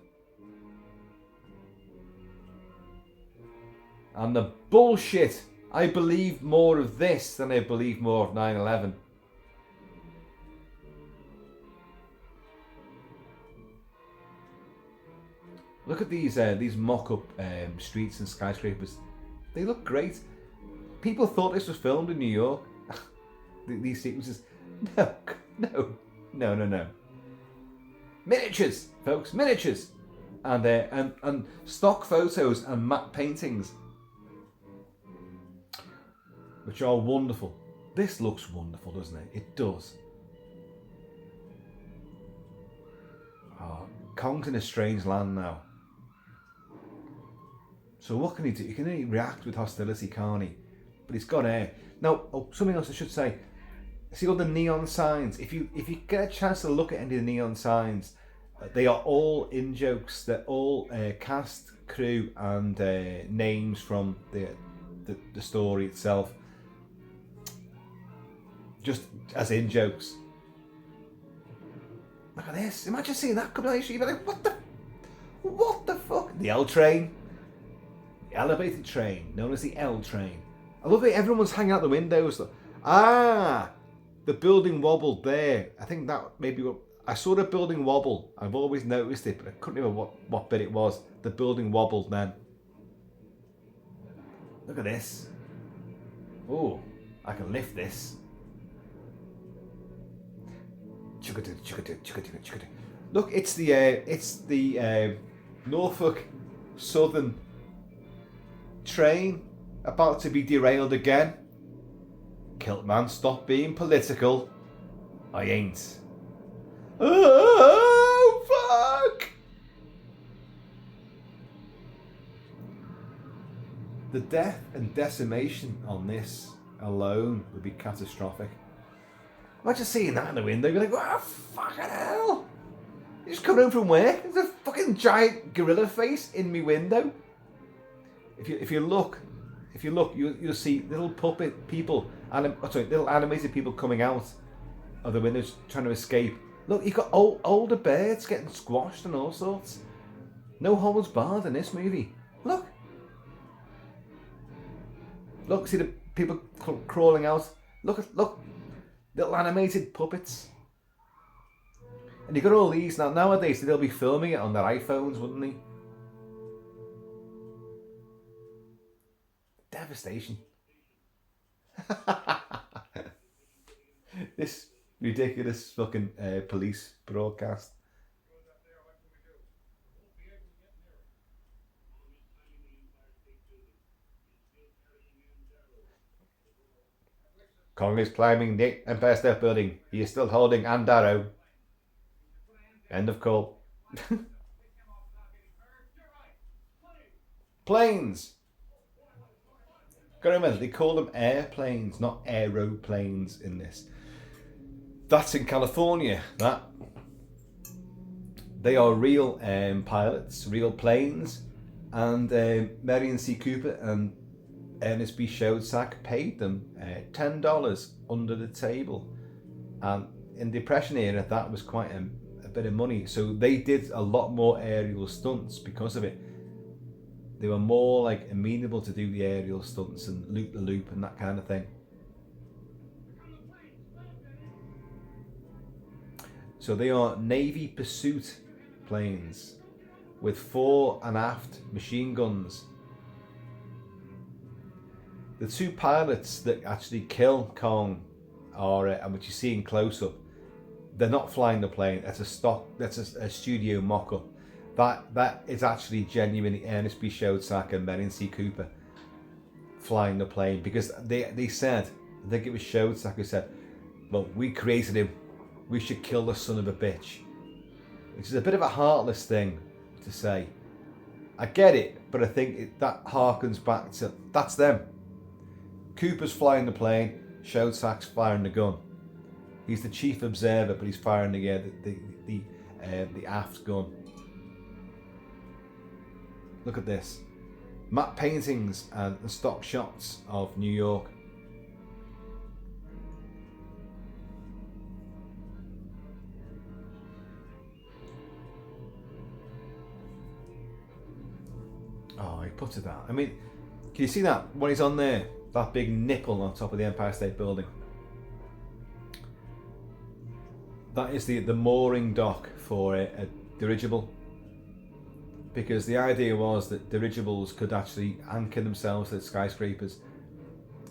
And the bullshit. I believe more of this than I believe more of 9/11. Look at these mock-up streets and skyscrapers. They look great. People thought this was filmed in New York. These sequences. No. Miniatures, folks, miniatures. And stock photos and matte paintings. Which are wonderful. This looks wonderful, doesn't it? It does. Oh, Kong's in a strange land now. So what can he do? He can only react with hostility, can't he? But he's got air. Now, something else I should say. See all the neon signs? If you get a chance to look at any of the neon signs, they are all in-jokes. They're all cast, crew, and names from the story itself. Just as in-jokes. Look at this. Imagine seeing that coming out of the street. You'd be like, what the fuck? The L train. The elevated train, known as the L train. I love it. Everyone's hanging out the windows. The building wobbled there. I think that maybe I saw the building wobble. I've always noticed it, but I couldn't remember what bit it was. The building wobbled then. Look at this. Oh, I can lift this. Look, it's the Norfolk Southern train about to be derailed again. Kilt-Man, stop being political. I ain't. Oh, fuck! The death and decimation on this alone would be catastrophic. Imagine seeing that in the window, you're like, oh, fucking hell! You just come home from work, there's a fucking giant gorilla face in my window. If you look, you'll see little puppet people, little animated people coming out of the windows trying to escape. Look, you've got older birds getting squashed and all sorts. No holds barred in this movie. Look, see the people crawling out. Look, little animated puppets. And you got all these now. Nowadays, they'll be filming it on their iPhones, wouldn't they? Devastation. This ridiculous fucking police broadcast. Kong is climbing the Empire State Building. He is still holding Andaro. End of call. Planes. Gotta remember, they call them airplanes, not aeroplanes in this. That's in California. They are real pilots, real planes, and Marion C. Cooper and Ernest B. Schoedsack paid them $10 under the table, and in the Depression era, that was quite a bit of money. So they did a lot more aerial stunts because of it. They were more like amenable to do the aerial stunts and loop the loop and that kind of thing. So they are Navy pursuit planes with fore and aft machine guns. The two pilots that actually kill Kong are, and which you see in close up, they're not flying the plane. That's a studio mock-up. That is actually genuinely Ernest B. Schoedsack and Marion C. Cooper flying the plane, because they said, I think it was Schoedsack who said, well, we created him, we should kill the son of a bitch. Which is a bit of a heartless thing to say. I get it, but I think that harkens back to, that's them. Cooper's flying the plane, Schoedsack's firing the gun. He's the chief observer, but he's firing the aft gun. Look at this. Matte paintings and the stock shots of New York. Oh, he put it out. I mean, can you see that when he's on there? That big nipple on top of the Empire State Building. That is the mooring dock for a dirigible. Because the idea was that dirigibles could actually anchor themselves to skyscrapers.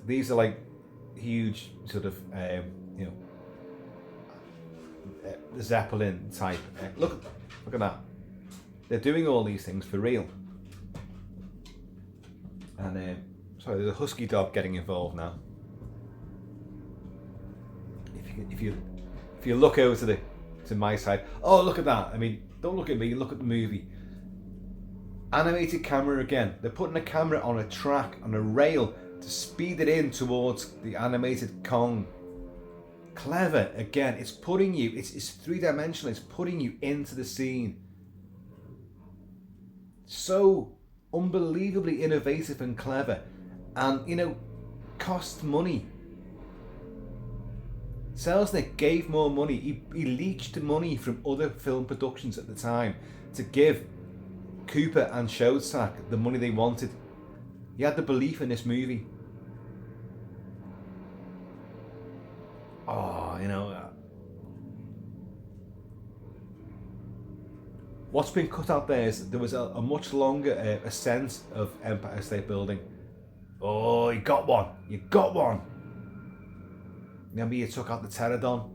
These are like huge sort of, Zeppelin type. Look at that. They're doing all these things for real. And sorry, there's a husky dog getting involved now. If you look over to my side, oh, look at that. I mean, don't look at me, look at the movie. Animated camera again. They're putting a camera on a track, on a rail, to speed it in towards the animated Kong. Clever again. It's putting you, it's three-dimensional, it's putting you into the scene. So unbelievably innovative and clever, and cost money. Selznick gave more money. He leached money from other film productions at the time to give Cooper and Schoedsack the money they wanted. He had the belief in this movie. What's been cut out there is there was a much longer ascent of Empire State Building. Oh, you got one. You got one. Remember you took out the pterodon?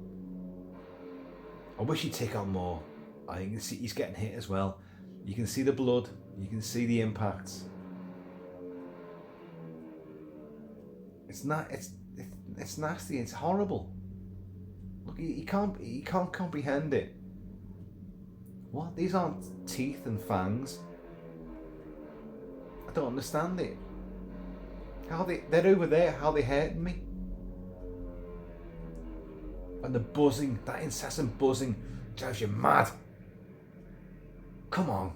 I wish he'd take out more. I think he's getting hit as well. You can see the blood. You can see the impacts. It's not. It's nasty. It's horrible. Look, he can't comprehend it. What? These aren't teeth and fangs. I don't understand it. They're over there. How they hurting me? And the buzzing, that incessant buzzing, drives you mad. Come on.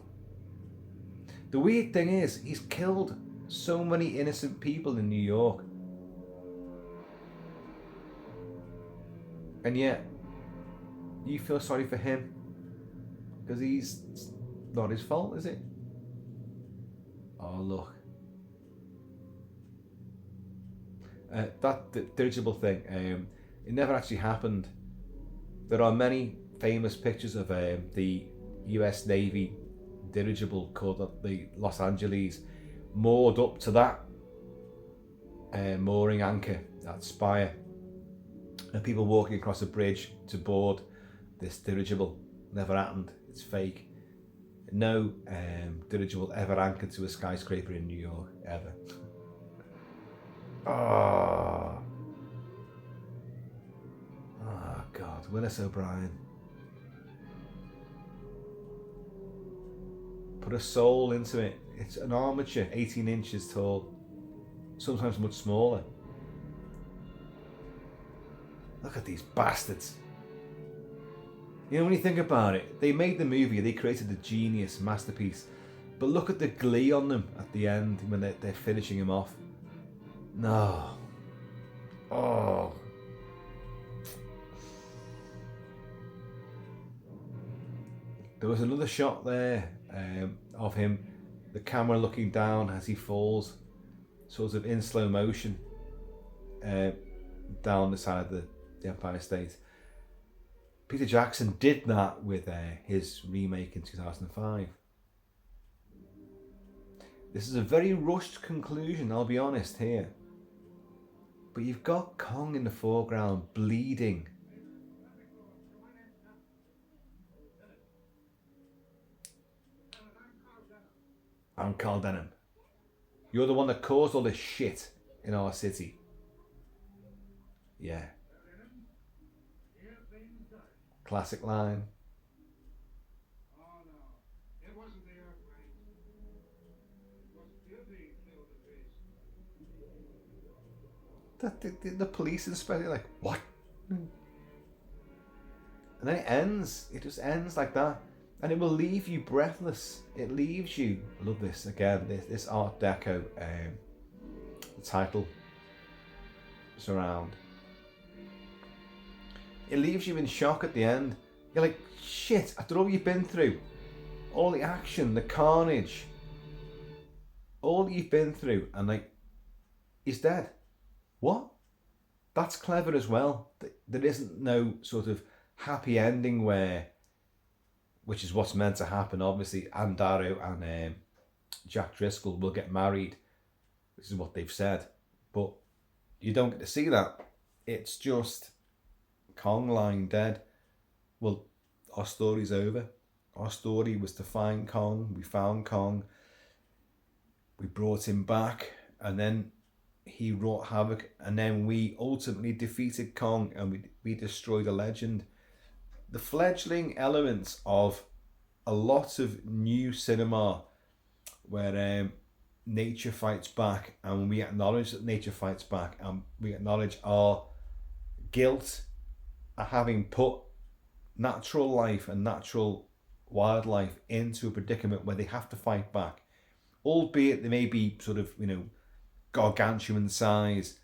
The weird thing is, he's killed so many innocent people in New York. And yet, you feel sorry for him. Because he's not his fault, is it? Oh, look. That dirigible thing, it never actually happened. There are many famous pictures of the US Navy dirigible called the Los Angeles moored up to that mooring anchor, that spire, and people walking across a bridge to board this dirigible. Never happened. It's fake. No dirigible ever anchored to a skyscraper in New York, ever. Oh God, Willis O'Brien. Put a soul into it. It's an armature, 18 inches tall, sometimes much smaller. Look at these bastards. You know, when you think about it, they made the movie, they created the genius masterpiece, but look at the glee on them at the end when they're finishing him off. No. Oh. There was another shot there of him, the camera looking down as he falls, sort of in slow motion, down the side of the Empire State. Peter Jackson did that with his remake in 2005. This is a very rushed conclusion, I'll be honest here. But you've got Kong in the foreground, bleeding. I'm Carl Denham. You're the one that caused all this shit in our city. Yeah. Classic line. Oh no, it wasn't the airplane. It was you being killed at least. The police inspector, like, what? And then it ends. It just ends like that. And it will leave you breathless. It leaves you, I love this again, this Art Deco, the title surround. It leaves you in shock at the end. You're like, shit, after all you've been through, all the action, the carnage, all you've been through, and like, he's dead. What? That's clever as well. There isn't no sort of happy ending which is what's meant to happen, obviously. Ann Darrow and Jack Driscoll will get married. This is what they've said. But you don't get to see that. It's just Kong lying dead. Well, our story's over. Our story was to find Kong. We found Kong. We brought him back. And then he wrought havoc. And then we ultimately defeated Kong. And we destroyed a legend. The fledgling elements of a lot of new cinema where nature fights back, and we acknowledge that nature fights back, and we acknowledge our guilt at having put natural life and natural wildlife into a predicament where they have to fight back, albeit they may be sort of, gargantuan size.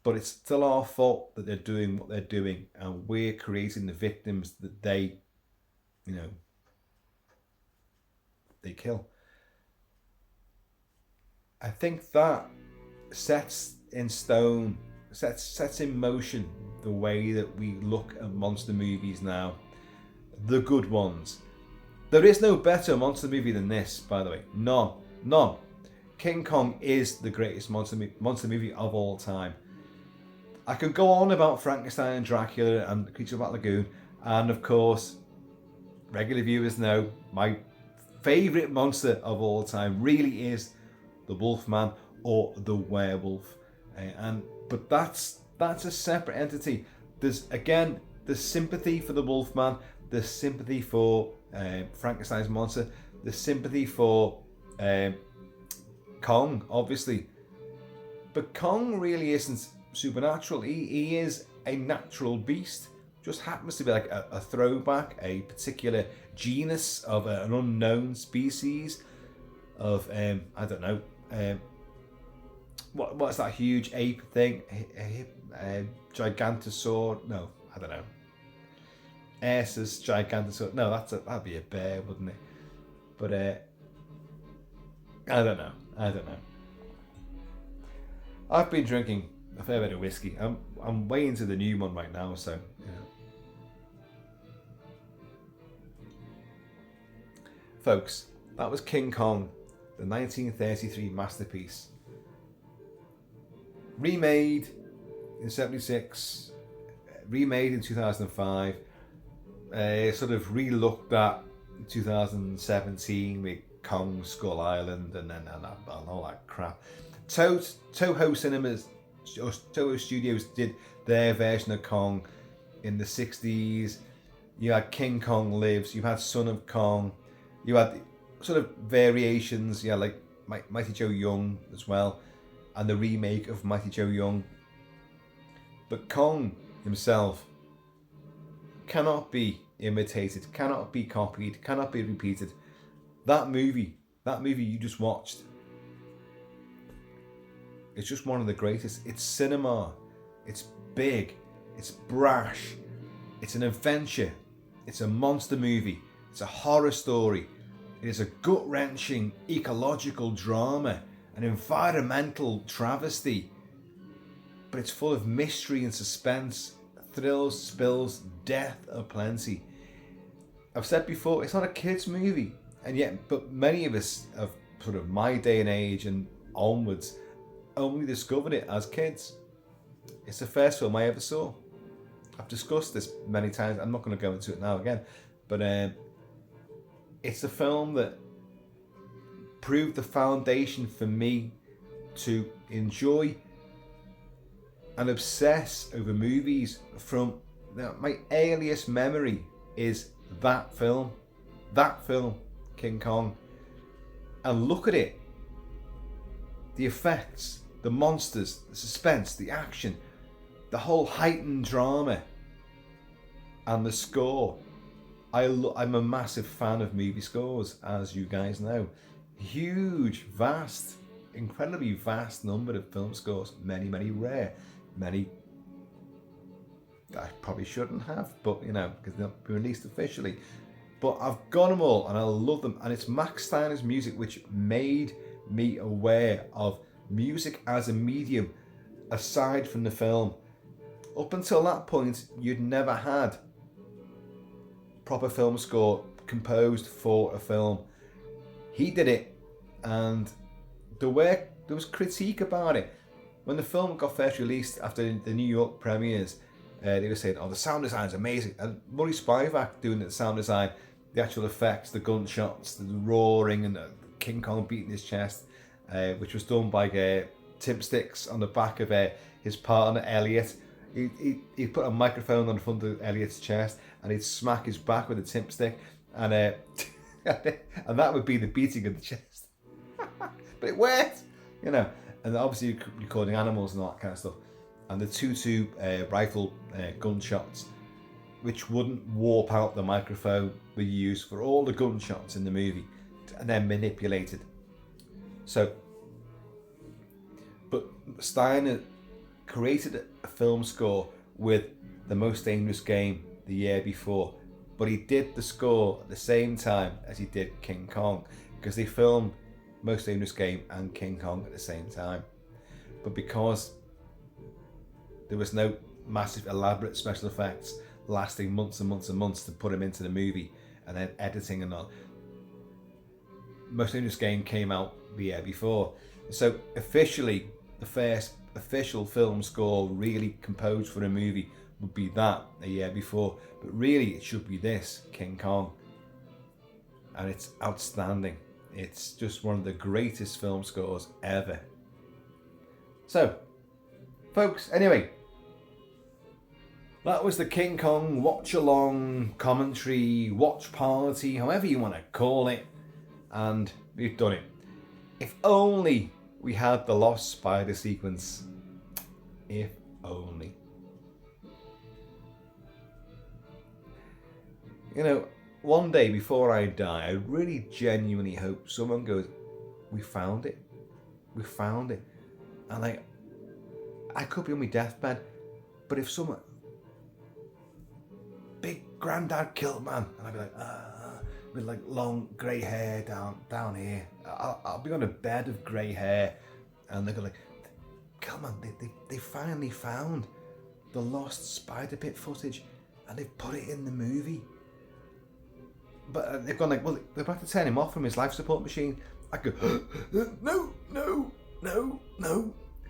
But it's still our fault that they're doing what they're doing, and we're creating the victims that they kill. I think that sets in stone, sets in motion the way that we look at monster movies now. The good ones. There is no better monster movie than this, by the way. None. King Kong is the greatest monster movie of all time. I could go on about Frankenstein and Dracula and the Creature of Black Lagoon, and of course, regular viewers know my favourite monster of all time really is the Wolfman or the werewolf. But that's a separate entity. There's sympathy for the Wolfman, there's sympathy for Frankenstein's monster, there's sympathy for Kong, obviously. But Kong really isn't supernatural. He is a natural beast. Just happens to be like a throwback, a particular genus of an unknown species of I don't know. What's that huge ape thing? Gigantosaur? No, I don't know. Ursus Gigantosaur? No, that'd be a bear, wouldn't it? But I don't know. I've been drinking a fair bit of whiskey. I'm way into the new one right now, so yeah. Folks, that was King Kong, the 1933 masterpiece. Remade in 76, remade in 2005, sort of re-looked at in 2017 with Kong Skull Island and all that crap. Toho Cinemas, Toho Studios did their version of Kong in the 60s. You had King Kong Lives, you had Son of Kong, you had sort of variations, yeah, like Mighty Joe Young as well, and the remake of Mighty Joe Young. But Kong himself cannot be imitated, cannot be copied, cannot be repeated. That movie you just watched, it's just one of the greatest. It's cinema, it's big, it's brash, it's an adventure, it's a monster movie, it's a horror story, it is a gut-wrenching ecological drama, an environmental travesty, but it's full of mystery and suspense, thrills, spills, death aplenty. I've said before, it's not a kids' movie, but many of us of sort of my day and age and onwards only discovered it as kids. It's the first film I ever saw. I've discussed this many times. I'm not going to go into it now again, but it's a film that proved the foundation for me to enjoy and obsess over movies from my earliest memory is that film, King Kong. And look at it, the effects, the monsters, the suspense, the action, the whole heightened drama, and the score. I'm a massive fan of movie scores, as you guys know. Huge, vast, incredibly vast number of film scores. Many, many rare. Many I probably shouldn't have, but because they're not been released officially. But I've got them all and I love them. And it's Max Steiner's music which made me aware of music as a medium aside from the film. Up until that point, you'd never had proper film score composed for a film. He did it, and there was critique about it. When the film got first released after the New York premieres, they were saying, the sound design is amazing. And Murray Spivak doing the sound design, the actual effects, the gunshots, the roaring, and King Kong beating his chest, which was done by Tim Sticks on the back of his partner, Elliot. He put a microphone on the front of Elliot's chest and he'd smack his back with a tip stick, and and that would be the beating of the chest. But it worked, and obviously recording animals and all that kind of stuff. And the 2.2 rifle gunshots, which wouldn't warp out the microphone, were used for all the gunshots in the movie and then manipulated. But Steiner created a film score with The Most Dangerous Game the year before, but he did the score at the same time as he did King Kong, because they filmed Most Dangerous Game and King Kong at the same time. But because there was no massive elaborate special effects lasting months and months and months to put him into the movie, and then editing and all, Most Dangerous Game came out the year before. So officially, the first official film score really composed for a movie would be that a year before. But really, it should be this, King Kong. And it's outstanding. It's just one of the greatest film scores ever. So, folks, anyway, that was the King Kong watch-along, commentary, watch party, however you want to call it. And we've done it. If only we had the Lost Spider sequence. If only. You know, one day before I die, I really genuinely hope someone goes, we found it. We found it. And like, I could be on my deathbed, but if someone, big granddad Kilt-Man, and I'd be like, with like long grey hair down here. I'll be on a bed of grey hair, and they're like, Kilt-Man, they finally found the lost Spider Pit footage, and they've put it in the movie. But they've gone like, well, they're about to turn him off from his life support machine. I go, no,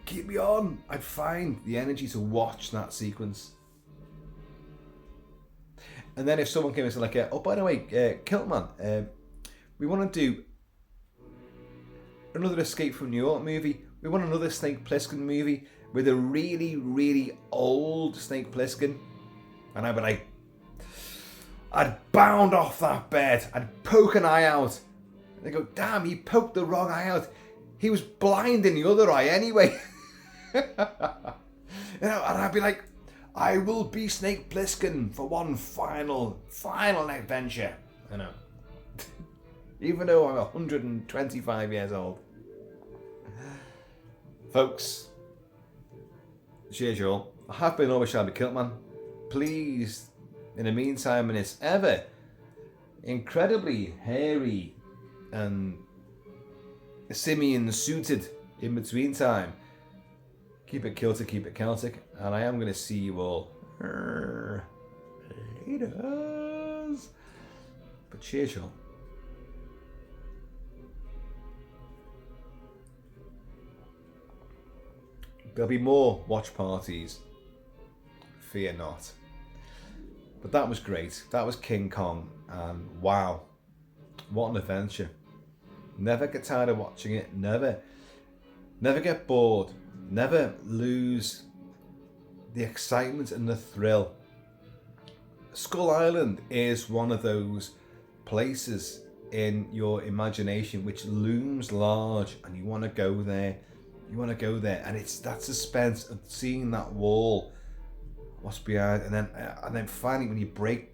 keep me on. I'd find the energy to watch that sequence. And then if someone came and said like, oh, by the way, Kilt-Man, we want to do another Escape from New York movie. We want another Snake Plissken movie with a really, really old Snake Plissken. And I'd be like, I'd bound off that bed. I'd poke an eye out. And they go, damn, he poked the wrong eye out. He was blind in the other eye anyway. You know, and I'd be like, I will be Snake Plissken for one final adventure. I know. Even though I'm 125 years old. Folks, cheers you all. I have been always shall be Kilt-Man. Please, in the meantime, and it's ever incredibly hairy and simian suited in between time, keep it kilted, keep it Celtic, and I am going to see you all later. But cheers, y'all. There'll be more watch parties, fear not. But that was great. That was King Kong, and wow, what an adventure. Never get tired of watching it. Never get bored. Never lose the excitement and the thrill. Skull Island is one of those places in your imagination which looms large, and you want to go there. You want to go there, and it's that suspense of seeing that wall, what's behind, and then finally when you break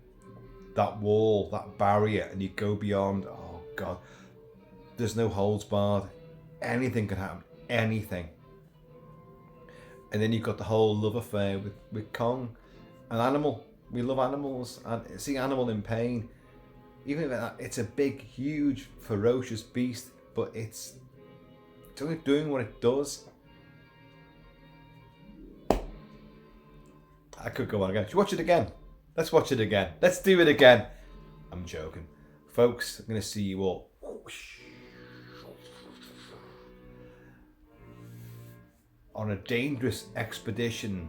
that wall, that barrier, and you go beyond. Oh God, there's no holds barred. Anything can happen. Anything. And then you've got the whole love affair with Kong, an animal. We love animals, and seeing animal in pain, even if it's a big, huge, ferocious beast, but it's only doing what it does. I could go on again. Should we watch it again? Let's watch it again. Let's do it again. I'm joking. Folks, I'm going to see you all on a dangerous expedition.